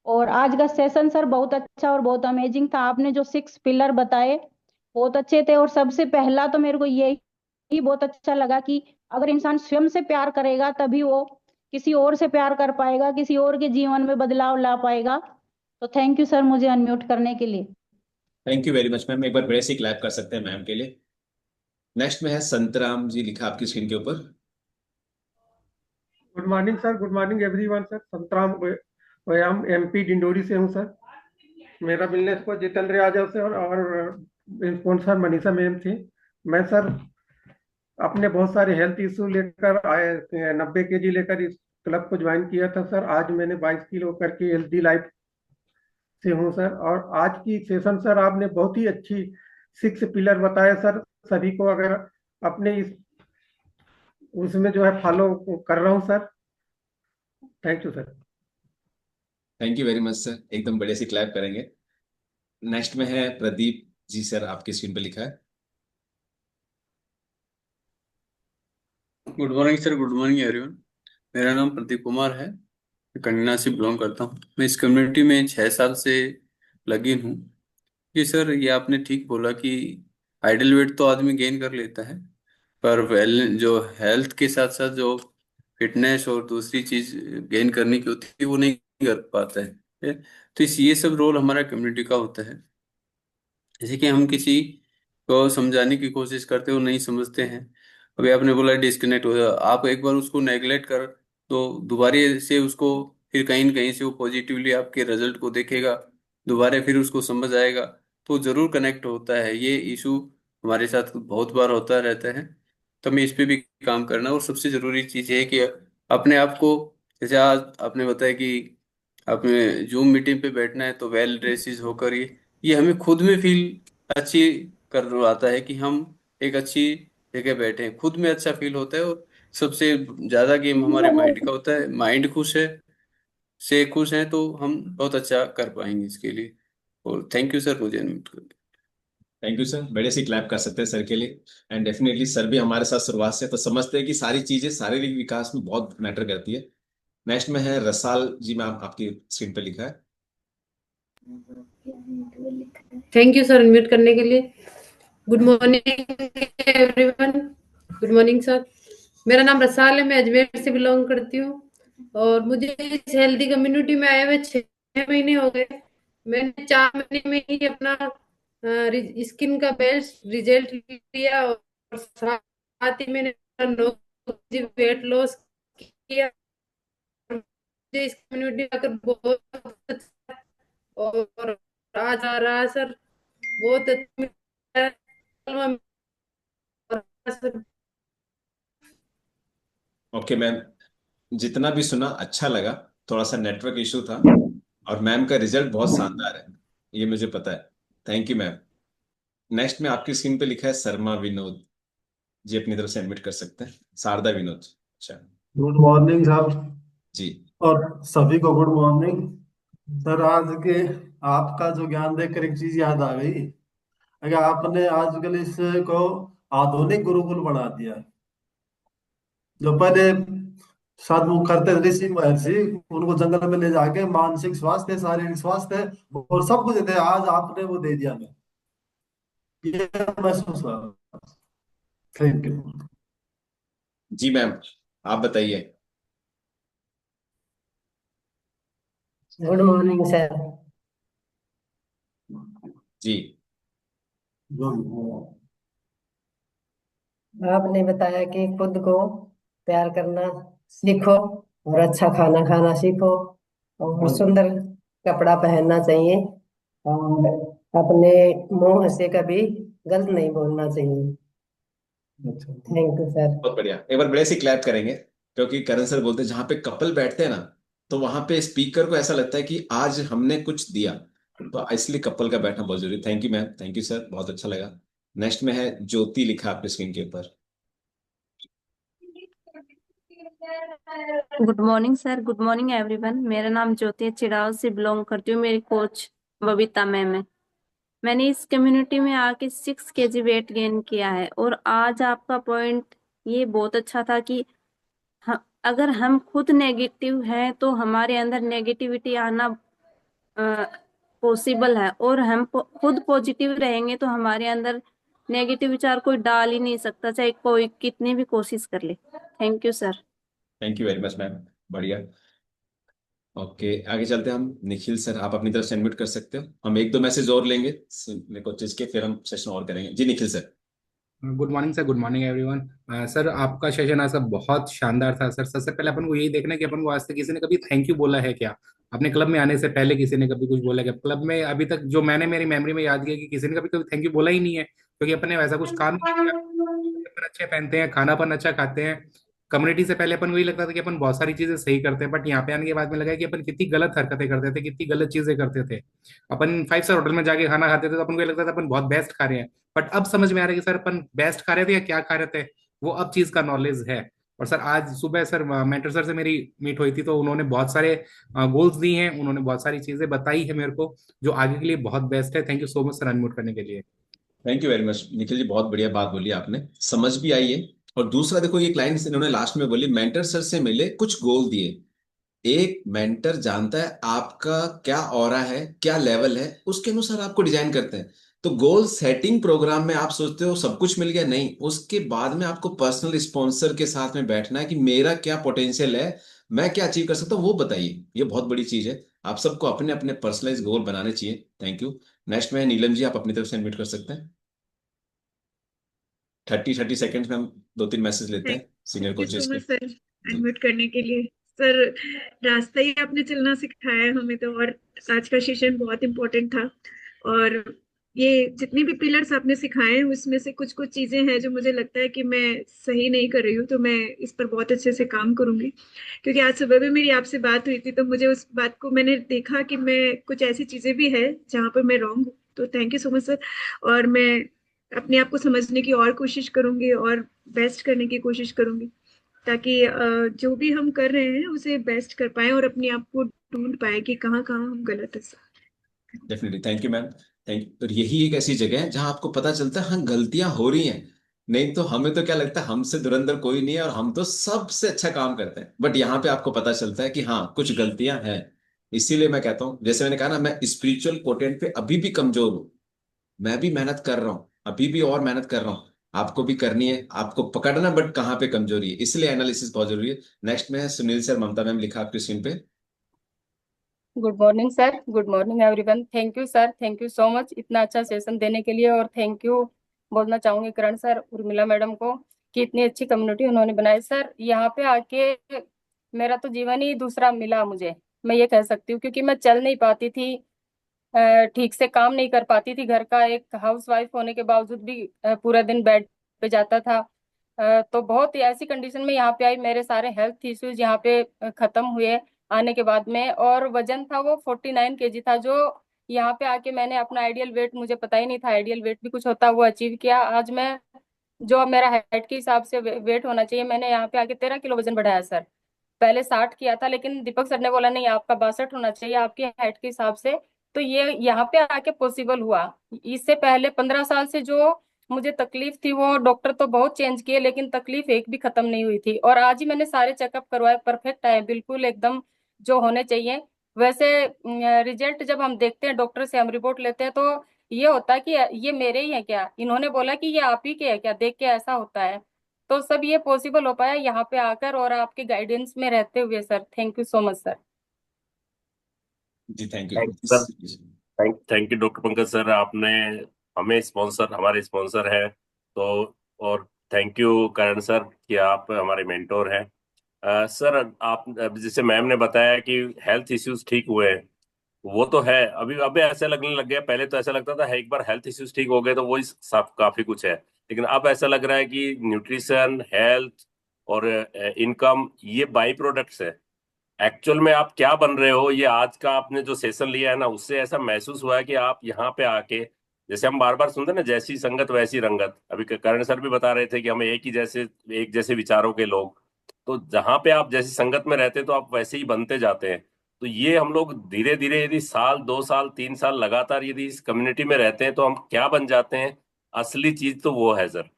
और आज का सेशन सर बहुत अच्छा और बहुत अमेजिंग था। आपने जो 6 पिलर बताए बहुत अच्छे थे। और सबसे पहला तो मेरे को यही बहुत अच्छा लगा कि अगर इंसान स्वयं से प्यार करेगा तभी वो किसी और से प्यार कर पाएगा, किसी और के जीवन में बदलाव ला पाएगा। तो थैंक यू सर मुझे अनम्यूट करने के लिए। Thank you very much ma'am, एक बार बड़े से क्लैप कर सकते हैं मैम के लिए। नेक्स्ट में है संतराम जी, लिखा आपकी स्क्रीन के ऊपर। Good morning sir, good morning everyone sir. Santram व्यायाम एमपी डिंडोरी से हूँ सर। मेरा बिजनेस को जितेंद्र यादव से और स्पॉन्सर मनीषा मैम थी। मैं सर अपने बहुत सारे हेल्थ इशू लेकर आए, 90 kg लेकर इस क्लब को ज्वाइन किया था सर। आज मैंने 22 किलो करके हेल्दी लाइफ से हूँ सर। और आज की सेशन सर आपने बहुत ही अच्छी 6 पिलर बताए सर। सभी को अगर अपने इस उसमें जो है फॉलो कर रहा हूँ sir. Thank you sir. Thank you very much sir, एकदम बढ़िया से क्लैप करेंगे। नेक्स्ट में है प्रदीप जी सर, आपकी स्क्रीन पे लिखा है। Good morning sir, good morning everyone. मेरा नाम प्रदीप कुमार है, मैं कन्या से बिलोंग करता हूँ। मैं इस कम्युनिटी में 6 साल से लगी हूँ। जी सर, ये आपने ठीक बोला कि आइडल वेट तो आदमी गेन कर लेता है, पर वेल जो हेल्थ के साथ साथ जो फिटनेस और दूसरी चीज गेन करने की होती है वो नहीं कर पाता है। तो इस ये सब रोल हमारा कम्युनिटी का होता है। जैसे कि हम किसी को समझाने की कोशिश करते हो, नहीं समझते हैं। अभी आपने बोला डिस्कनेक्ट हो, आप एक बार उसको नेगलेक्ट कर तो दोबारा से उसको फिर कहीं न कहीं से वो पॉजिटिवली आपके रिजल्ट को देखेगा, दोबारा फिर उसको समझ आएगा, तो जरूर कनेक्ट होता है। ये इशू हमारे साथ बहुत बार होता रहता है, तो हमें इस पे भी काम करना। और सबसे जरूरी चीज है कि अपने आप को, जैसे आज आपने बताया कि आपने जूम मीटिंग पे बैठना है तो वेल ड्रेसेस होकर ये हमें खुद में फील अच्छी करवाता है कि हम एक अच्छी जगह बैठे हैं, खुद में अच्छा फील होता है। और सबसे ज्यादा गेम हमारे माइंड का होता है। माइंड खुश है से खुश है तो हम बहुत अच्छा कर पाएंगे इसके लिए। और थैंक यू सर मुझे इनवाइट करने। थैंक यू सर, बड़े से क्लैप कर सकते हैं सर के लिए। एंड डेफिनेटली सर भी हमारे साथ शुरुआत से, तो समझते हैं कि सारी चीजें शारीरिक विकास में बहुत मैटर करती है। नेक्स्ट में है रसाल जी मैम, आपकी स्क्रीन पे लिखा है। थैंक यू सर अनम्यूट करने के लिए। Good morning everyone. Good morning sir. मेरा नाम रसाल है, मैं अजमेर से बिलोंग करती हूँ और मुझे इस हेल्दी कम्युनिटी में आए हुए 6 महीने हो गए। मैंने 4 महीने में ही अपना स्किन का बेस्ट रिजल्ट लिया और साथ ही मैंने 9 वेट लॉस किया। मुझे इस कम्युनिटी में आकर बहुत अच्छा और आज आ रहा है सर, बहुत अच्छा सर। ओके मैम, जितना भी सुना अच्छा लगा। थोड़ा सा नेटवर्क इशू था और मैम का रिजल्ट बहुत शानदार है, ये मुझे पता है। Thank you ma'am. नेक्स्ट में आपकी स्क्रीन पे लिखा है शर्मा विनोद जी, अपनी तरफ से एडमिट कर सकते हैं। शारदा विनोद। अच्छा गुड मॉर्निंग सर, जी। और सभी को गुड मॉर्निंग सर। आज के आपका जो ज्ञान देखकर एक चीज याद आ गई। अगर आपने आजकल इसको आधुनिक गुरुकुल बना दिया। जो पहले साधु करते थे ऋषि महर्षि, उनको जंगल में ले जाके मानसिक स्वास्थ्य शारीरिक स्वास्थ्य और सब कुछ देते, आज आपने वो दे दिया। मैं ये महसूस हुआ। Thank you. जी मैम, आप बताइए। Good morning sir. जी आपने बताया कि खुद को प्यार करना सीखो और अच्छा खाना खाना सीखो और सुंदर कपड़ा पहनना चाहिए और अपने मुंह से कभी गलत नहीं बोलना चाहिए। Thank you sir. बहुत बढ़िया, एक बार बड़े से क्लैप करेंगे, क्योंकि करण सर बोलते हैं जहां पे कपल बैठते हैं ना, तो वहां पे स्पीकर को ऐसा लगता है कि आज हमने कुछ दिया, तो इसलिए कपल का बैठना बहुत जरूरी। Thank you ma'am, thank you sir, बहुत अच्छा लगा। नेक्स्ट में है ज्योति, लिखा आपके स्क्रीन के ऊपर। Good morning sir, good morning everyone. मेरा नाम ज्योति है, चिड़ाव से बिलोंग करती हूँ। मेरी कोच बबीता मैम है। मैंने इस कम्युनिटी में आके 6 kg वेट गेन किया है और आज आपका पॉइंट ये बहुत अच्छा था कि अगर हम खुद नेगेटिव हैं तो हमारे अंदर नेगेटिविटी आना पॉसिबल है, और हम खुद पॉजिटिव रहेंगे तो हमारे अंदर नेगेटिव विचार कोई डाल ही नहीं सकता, चाहे कोई कितनी भी कोशिश कर ले। Thank you sir. Thank you very much ma'am, बढ़िया। ओके, आगे चलते हैं हम। निखिल सर, आप अपनी तरफ से एडमिट कर सकते हो। हम एक दो मैसेज और लेंगे कोचेज के, फिर हम सेशन और करेंगे। जी Nikhil sir. Good morning sir, good morning everyone. Sir आपका सेशन आज का बहुत शानदार था सर। सबसे पहले अपन को यही देखना है कि अपन को आज तक किसी ने कभी थैंक यू बोला है क्या। अपने क्लब में आने से पहले किसी ने कभी कुछ बोला क्या क्लब में? अभी तक जो मैंने मेरी मेमोरी में याद किया कि किसी ने कभी कभी थैंक यू बोला ही नहीं है, क्योंकि अपने वैसा कुछ काम नहीं किया। अपन अच्छे पहनते हैं, खाना अपन अच्छा खाते हैं। कम्युनिटी से पहले अपन को यही लगता था कि अपन बहुत सारी चीजें सही करते हैं, बट यहाँ पे आने के बाद में लगा कि अपन कितनी गलत हरकतें करते थे, कितनी गलत चीजें करते थे। अपन 5 स्टार होटल में जाके खाना खाते थे तो अपन को ये लगता था अपन बहुत बेस्ट खा रहे हैं, बट अब समझ में आ रहा है कि सर अपन बेस्ट खा रहे थे या क्या खा रहे थे, वो अब चीज का नॉलेज है। और सर आज सुबह सर मेंटर सर से मेरी मीट हुई थी, तो उन्होंने बहुत सारे गोल्स दिए हैं, उन्होंने बहुत सारी चीजें बताई है मेरे को जो आगे के लिए बहुत बेस्ट है। Thank you so much sir unmute करने के लिए। Thank you very much Nikhil ji, बहुत बढ़िया बात बोली आपने, समझ भी आई है। और दूसरा देखो, ये क्लाइंट इन्होंने लास्ट में बोली मेंटर सर से मिले, कुछ गोल दिए। एक मेंटर जानता है आपका क्या ऑरा है, क्या लेवल है, उसके अनुसार आपको डिजाइन करते हैं। तो गोल सेटिंग प्रोग्राम में आप सोचते हो सब कुछ मिल गया, नहीं। उसके बाद में आपको पर्सनल स्पॉन्सर के साथ में बैठना है कि मेरा क्या पोटेंशियल है, मैं क्या अचीव कर सकता हूँ, वो बताइए। ये बहुत बड़ी चीज है, आप सबको अपने अपने पर्सनलाइज गोल बनाने चाहिए। Thank you. नेक्स्ट में नीलम जी, आप अपनी तरफ से इनवाइट कर सकते हैं। 30 सेकेंड्स में हम दो तीन मैसेज लेते हैं सीनियर थैंक यू कोचेस सो के। मच सर जी अनम्यूट करने के लिए। सर रास्ता ही आपने चलना सिखाया है हमें तो, और आज का सेशन बहुत इम्पोर्टेंट था। और ये जितनी भी पिलर्स आपने सिखाए हैं उसमें से कुछ कुछ चीजें हैं जो मुझे लगता है कि मैं सही नहीं कर रही हूँ, तो मैं इस पर बहुत अच्छे से काम करूंगी। क्योंकि आज सुबह भी मेरी आपसे बात हुई थी तो मुझे उस बात को मैंने देखा कि मैं कुछ ऐसी चीजें भी है जहाँ पर मैं रॉन्ग हूँ। तो thank you so much sir. और मैं अपने आप को समझने की और कोशिश करूंगी और बेस्ट करने की कोशिश करूंगी, ताकि जो भी हम कर रहे हैं उसे बेस्ट कर पाए और अपने आप को ढूंढ पाए कि कहाँ कहाँ हम गलत है। Definitely, thank you ma'am. Thank. और यही एक ऐसी जगह है जहां आपको पता चलता है हाँ गलतियां हो रही हैं। नहीं तो हमें तो क्या लगता है हमसे धुरंधर कोई नहीं है और हम तो सबसे अच्छा काम करते हैं, बट यहाँ पे आपको पता चलता है कि हाँ कुछ गलतियां हैं। इसीलिए मैं कहता हूँ, जैसे मैंने कहा ना, मैं स्पिरिचुअल पोटेंट पे अभी भी कमजोर हूँ। मैं भी मेहनत कर रहा हूँ, अभी भी और मेहनत कर रहा हूँ। आपको भी करनी है, आपको पकड़ना बट कहाँ पे कमजोरी है, इसलिए एनालिसिस बहुत जरूरी है। नेक्स्ट में है सुनील सर, ममता मैम लिखा आपके स्क्रीन पे। Good morning sir, good morning everyone. Thank you sir, thank you so much इतना अच्छा सेशन देने के लिए। और थैंक यू बोलना चाहूंगी करण सर, उर्मिला मैडम को कि इतनी अच्छी कम्युनिटी उन्होंने बनाई। सर यहाँ पे आके मेरा तो जीवन ही दूसरा मिला मुझे, मैं ये कह सकती हूँ, क्योंकि मैं चल नहीं पाती थी, ठीक से काम नहीं कर पाती थी। घर का एक हाउस वाइफ होने के बावजूद भी पूरा दिन बेड पे जाता था। तो बहुत ही ऐसी कंडीशन में यहाँ पे आई, मेरे सारे हेल्थ इश्यूज यहाँ पे खत्म हुए आने के बाद में। और वजन था वो 49 kg था, जो यहाँ पे आके मैंने अपना आइडियल वेट, मुझे पता ही नहीं था आइडियल वेट भी कुछ होता है, वो अचीव किया। आज मैं जो मेरा हाइट के हिसाब से वेट होना चाहिए, मैंने यहाँ पे आके 13 किलो वजन बढ़ाया सर। पहले 60 किया था, लेकिन दीपक सर ने बोला नहीं, आपका 62 होना चाहिए आपकी हाइट के हिसाब से। तो ये यहाँ पे आके पॉसिबल हुआ। इससे पहले 15 साल से जो मुझे तकलीफ थी, वो डॉक्टर तो बहुत चेंज किए, लेकिन तकलीफ एक भी खत्म नहीं हुई थी। और आज ही मैंने सारे चेकअप करवाए, परफेक्ट आए बिल्कुल एकदम जो होने चाहिए वैसे। रिजल्ट जब हम देखते हैं, डॉक्टर से हम रिपोर्ट लेते हैं, तो ये होता है कि ये मेरे ही है क्या, इन्होंने बोला कि ये आप ही के है क्या, देख के ऐसा होता है। तो सब ये पॉसिबल हो पाया यहाँ पे आकर और आपके गाइडेंस में रहते हुए sir. Thank you so much sir. जी thank thank you sir, you. Thank you doctor Pankaj sir, आपने हमें स्पॉन्सर, हमारे स्पॉन्सर हैं तो। और थैंक यू करण सर कि आप हमारे मेंटोर हैं। सर आप जैसे मैम ने बताया कि हेल्थ इश्यूज ठीक हुए हैं, वो तो है। अभी अभी ऐसा लगने लग गया, पहले तो ऐसा लगता था है एक बार हेल्थ इश्यूज ठीक हो गए तो वही सब काफी कुछ है, लेकिन अब ऐसा लग रहा है कि न्यूट्रिशन, हेल्थ और इनकम ये बाई प्रोडक्ट्स है। एक्चुअल में आप क्या बन रहे हो, ये आज का आपने जो सेशन लिया है ना, उससे ऐसा महसूस हुआ है कि आप यहाँ पे आके, जैसे हम बार बार सुनते हैं ना, जैसी संगत वैसी रंगत। अभी करण सर भी बता रहे थे कि हमें एक जैसे विचारों के लोग, तो जहाँ पे आप जैसी संगत में रहते हैं तो आप वैसे ही बनते जाते हैं। तो ये हम लोग धीरे धीरे यदि साल, 2 साल, 3 साल लगातार यदि इस कम्युनिटी में रहते हैं तो हम क्या बन जाते हैं, असली चीज तो वो है सर।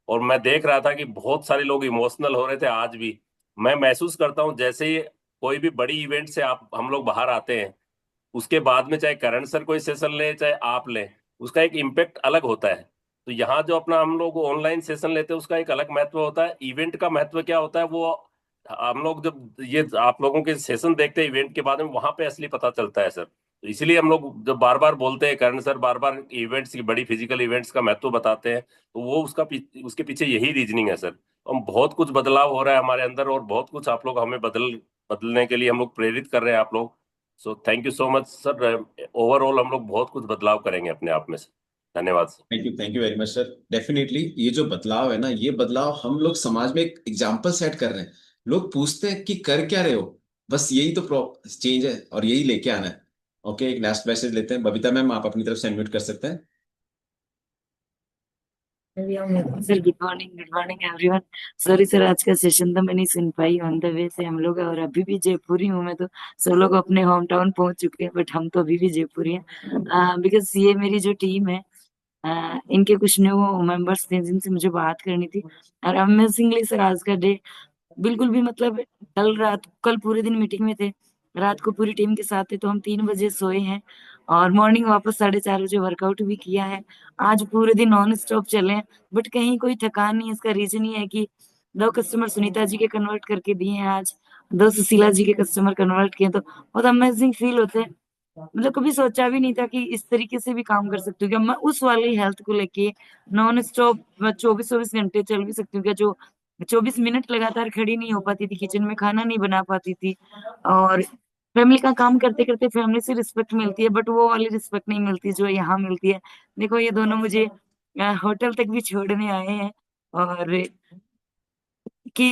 और मैं देख रहा था कि बहुत सारे लोग इमोशनल हो रहे थे आज भी। मैं महसूस करता हूँ जैसे ही कोई भी बड़ी इवेंट से आप हम लोग बाहर आते हैं, उसके बाद में चाहे करण सर कोई सेशन ले चाहे आप लें, उसका एक इम्पेक्ट अलग होता है। तो यहाँ जो अपना हम लोग ऑनलाइन सेशन लेते हैं उसका एक अलग महत्व होता है। इवेंट का महत्व क्या होता है वो हम लोग जब ये आप लोगों के सेशन देखते हैं इवेंट के बाद में, वहां पे असली पता चलता है सर। तो इसीलिए हम लोग जब बार बार बोलते हैं, करण सर बार बार इवेंट्स की, बड़ी फिजिकल इवेंट्स का महत्व बताते हैं, तो वो उसके पीछे यही रीजनिंग है सर। तो हम बहुत कुछ बदलाव हो रहा है हमारे अंदर, और बहुत कुछ आप लोग हमें बदलने के लिए हम लोग प्रेरित कर रहे हैं आप लोग। So thank you so much sir. Overall हम लोग बहुत कुछ बदलाव करेंगे अपने आप में सर। धन्यवाद sir. Thank you very much sir. Definitely ये जो बदलाव है ना, ये बदलाव हम लोग समाज में एक एग्जाम्पल सेट कर रहे हैं। लोग पूछते हैं कि कर क्या रहे हो, बस यही तो चेंज है और यही लेके आना है। ओके, एक नेक्स्ट मैसेज लेते हैं। बबीता मैम, आप अपनी तरफ से अनम्यूट कर सकते हैं। Sir good morning everyone. Sorry sir, आज का सेशन तो मैं नहीं सुन पाई, ऑन द वे से हम लोग, और अभी भी जयपुरी हूँ मैं तो। सब लोग अपने होम टाउन पहुंच चुके हैं, बट हम तो अभी भी जयपुरी हैं। बिकॉज ये मेरी जो टीम है, इनके कुछ न्यू मेंबर्स थे जिनसे मुझे बात करनी थी। और अमेजिंगली सर आज का डे बिल्कुल भी मतलब, कल रात, कल पूरे दिन मीटिंग में थे, रात को पूरी टीम के साथ थे, तो हम 3 बजे सोए हैं और मॉर्निंग वापस 4:30 बजे वर्कआउट भी किया है। आज पूरे दिन नॉन स्टॉप चले हैं, बट कहीं कोई थकान नहीं है। इसका रीजन ये है कि 2 कस्टमर सुनीता जी के कन्वर्ट करके दिए हैं आज, 2 सुशीला जी के कस्टमर कन्वर्ट किए, तो बहुत अमेजिंग फील होते हैं। मतलब कभी सोचा भी नहीं था कि इस तरीके से भी काम कर सकती हूँ, क्या मैं उस वाली हेल्थ को लेके नॉन स्टॉप 24-24 घंटे चल भी सकती हूँ क्या, जो 24 मिनट लगातार खड़ी नहीं हो पाती थी, किचन में खाना नहीं बना पाती थी। और फैमिली का काम करते करते फैमिली से रिस्पेक्ट मिलती है, बट वो वाली रिस्पेक्ट नहीं मिलती जो यहाँ मिलती है। देखो ये दोनों मुझे होटल तक भी छोड़ने आए हैं, और कि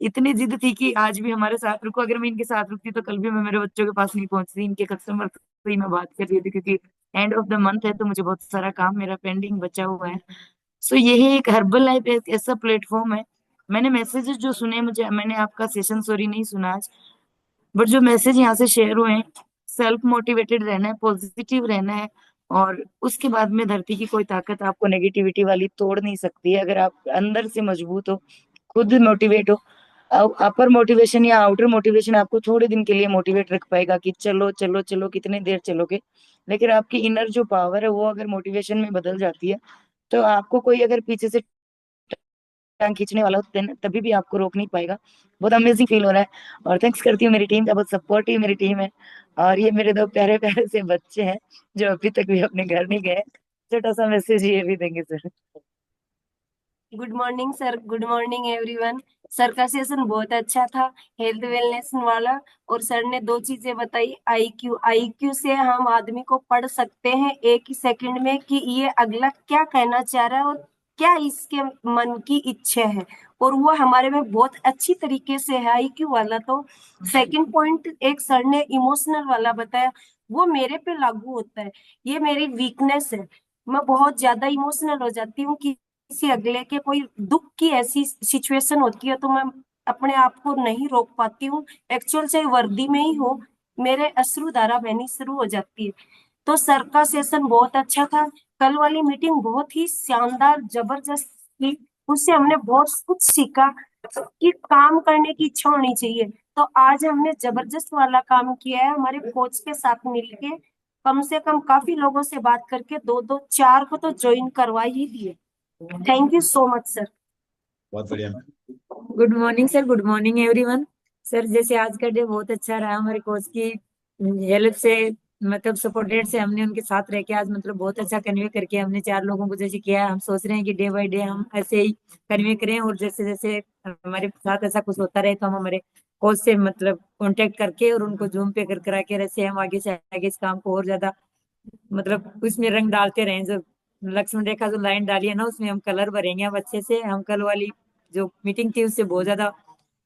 इतनी जिद थी कि आज भी हमारे साथ रुको। अगर मैं इनके साथ रुकती तो कल भी मैं मेरे बच्चों के पास नहीं पहुंचती, इनके कस्टमर से ही मैं बात कर रही थी, क्योंकि एंड ऑफ द मंथ है तो मुझे बहुत सारा काम मेरा पेंडिंग बचा हुआ है। सो यही एक हर्बल लाइफ एक ऐसा प्लेटफॉर्म है। मैंने मैसेजेस जो सुने, मुझे, मैंने आपका सेशन सॉरी नहीं सुना आज, बट जो मैसेज यहाँ से शेयर हुए हैं, सेल्फ मोटिवेटेड रहना है, पॉजिटिव रहना है, और उसके बाद में धरती की कोई ताकत आपको नेगेटिविटी वाली तोड़ नहीं सकती है, अगर आप अंदर से मजबूत हो, खुद मोटिवेट हो। अपर मोटिवेशन या आउटर मोटिवेशन आपको थोड़े दिन के लिए मोटिवेट रख पाएगा कि चलो चलो चलो, कितने देर चलोगे। लेकिन आपकी इनर जो पावर है वो अगर मोटिवेशन में बदल जाती है, तो आपको कोई अगर पीछे से टांग खींचने वाला हो तभी भी आपको रोक नहीं पाएगा। बहुत अमेजिंग फील हो रहा है। और थैंक्स करती हूँ मेरी टीम का, बहुत सपोर्टिव मेरी टीम है। और ये मेरे दो प्यारे प्यारे से बच्चे हैं जो अभी तक भी अपने घर नहीं गए। छोटा सा मैसेज ये भी देंगे sir. Good morning sir, good morning everyone. Sir का सेशन बहुत अच्छा था, हेल्थ वेलनेस वाला। और सर ने दो चीजें बताई, आईक्यू। आईक्यू से हम आदमी को पढ़ सकते हैं एक ही सेकंड में कि ये अगला क्या कहना चाह रहा है और क्या इसके मन की इच्छा है, और वो हमारे में बहुत अच्छी तरीके से है आईक्यू वाला। तो सेकंड पॉइंट एक सर ने इमोशनल वाला बताया, वो मेरे पे लागू होता है। ये मेरी वीकनेस है, मैं बहुत ज्यादा इमोशनल हो जाती हूँ कि किसी अगले के कोई दुख की ऐसी सिचुएशन होती है तो मैं अपने आप को नहीं रोक पाती हूँ। एक्चुअल से वर्दी में ही हो, मेरे अश्रुधारा बहनी शुरू हो जाती है। तो सर का सेशन बहुत अच्छा था। कल वाली मीटिंग बहुत ही शानदार जबरदस्त थी, उससे हमने बहुत कुछ सीखा कि काम करने की इच्छा होनी चाहिए। तो आज हमने जबरदस्त वाला काम किया है हमारे कोच के साथ मिलके। कम से कम काफी लोगों से बात करके दो दो चार को तो ज्वाइन करवा ही दिए। Thank you so much sir. बहुत बढ़िया। Good morning sir, good morning everyone. Sir जैसे आज का डे बहुत अच्छा रहा, हमारे कोच की हेल्प से, मतलब सपोर्टेड से हमने उनके साथ रह के आज मतलब बहुत अच्छा कन्वे करके हमने 4 लोगों को जैसे किया। हम सोच रहे हैं कि डे बाय डे हम ऐसे ही कन्वे करें, और जैसे जैसे हमारे साथ ऐसा कुछ होता रहे तो हम हमारे कोच से मतलब कांटेक्ट करके और उनको जूम पे कर करा के ऐसे हम आगे से आगे इस काम को और ज्यादा मतलब उसमें रंग डालते रहे। जो लक्ष्मण रेखा जो लाइन डाली है ना, उसमें हम कलर भरेंगे अब अच्छे से। हम कल वाली जो मीटिंग थी उससे बहुत ज्यादा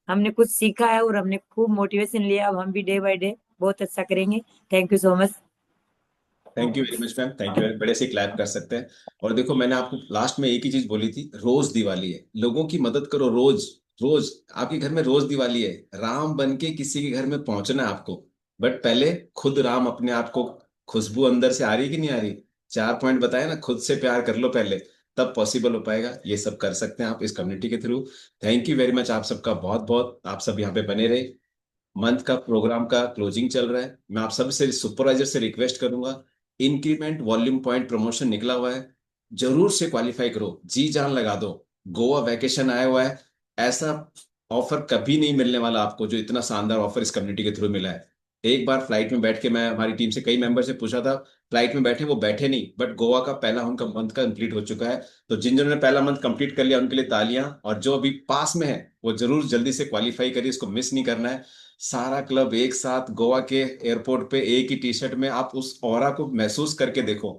हमने कुछ सीखा है और हमने खूब मोटिवेशन लिया। अब हम भी डे बाय डे बहुत अच्छा करेंगे। Thank you so much. Thank you very much ma'am, thank you. बड़े से क्लैप कर सकते हैं। और देखो, मैंने आपको लास्ट में एक ही चीज बोली थी, रोज दिवाली है, लोगों की मदद करो रोज। रोज आपके घर में रोज दिवाली है, राम बन के किसी के घर में पहुंचना है आपको। बट पहले खुद राम अपने आप को, खुशबू अंदर से आ रही कि नहीं आ रही? 4 पॉइंट बताए ना, खुद से प्यार कर लो पहले, तब पॉसिबल हो पाएगा। ये सब कर सकते हैं आप इस कम्युनिटी के through. Thank you very much आप सबका, बहुत बहुत। आप सब यहाँ पे बने रहे। मंथ का प्रोग्राम का क्लोजिंग चल रहा है। मैं आप सबसे सुपरवाइजर से रिक्वेस्ट करूंगा, इंक्रीमेंट वॉल्यूम पॉइंट प्रमोशन निकला हुआ है, जरूर से क्वालिफाई करो, जी जान लगा दो। गोवा वैकेशन आया हुआ है, ऐसा ऑफर कभी नहीं मिलने वाला आपको जो इतना शानदार ऑफर इस कम्युनिटी के थ्रू मिला है। एक बार फ्लाइट में बैठ के, मैं हमारी टीम से कई मेंबर से पूछा था, फ्लाइट में बैठे, वो बैठे नहीं, बट गोवा का पहला उनका मंथ कंप्लीट हो चुका है। तो जिन जिन्होंने पहला मंथ कंप्लीट कर लिया उनके लिए तालियां, और जो अभी पास में है वो जरूर जल्दी से क्वालिफाई करिए, इसको मिस नहीं करना है। सारा क्लब एक साथ गोवा के एयरपोर्ट पे एक ही टी शर्ट में, आप उस ऑरा को महसूस करके देखो।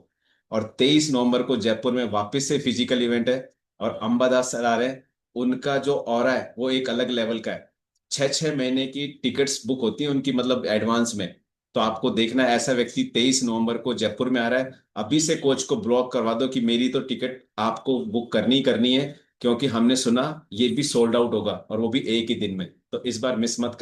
और 23 नवंबर को जयपुर में वापस से फिजिकल इवेंट है, और अंबादास सर आ रहे हैं। उनका जो ऑरा है वो एक अलग लेवल का है। 6-6 महीने की टिकट्स बुक होती हैं उनकी, मतलब एडवांस में। तो आपको देखना है, ऐसा व्यक्ति 23 नवंबर को जयपुर में आ रहा है। अभी से कोच को ब्लॉक करवा दो कि मेरी तो टिकट आपको बुक करनी करनी है, क्योंकि हमने सुना ये भी सोल्ड आउट होगा, और वो भी एक ही दिन में। तो इस बार मिस मत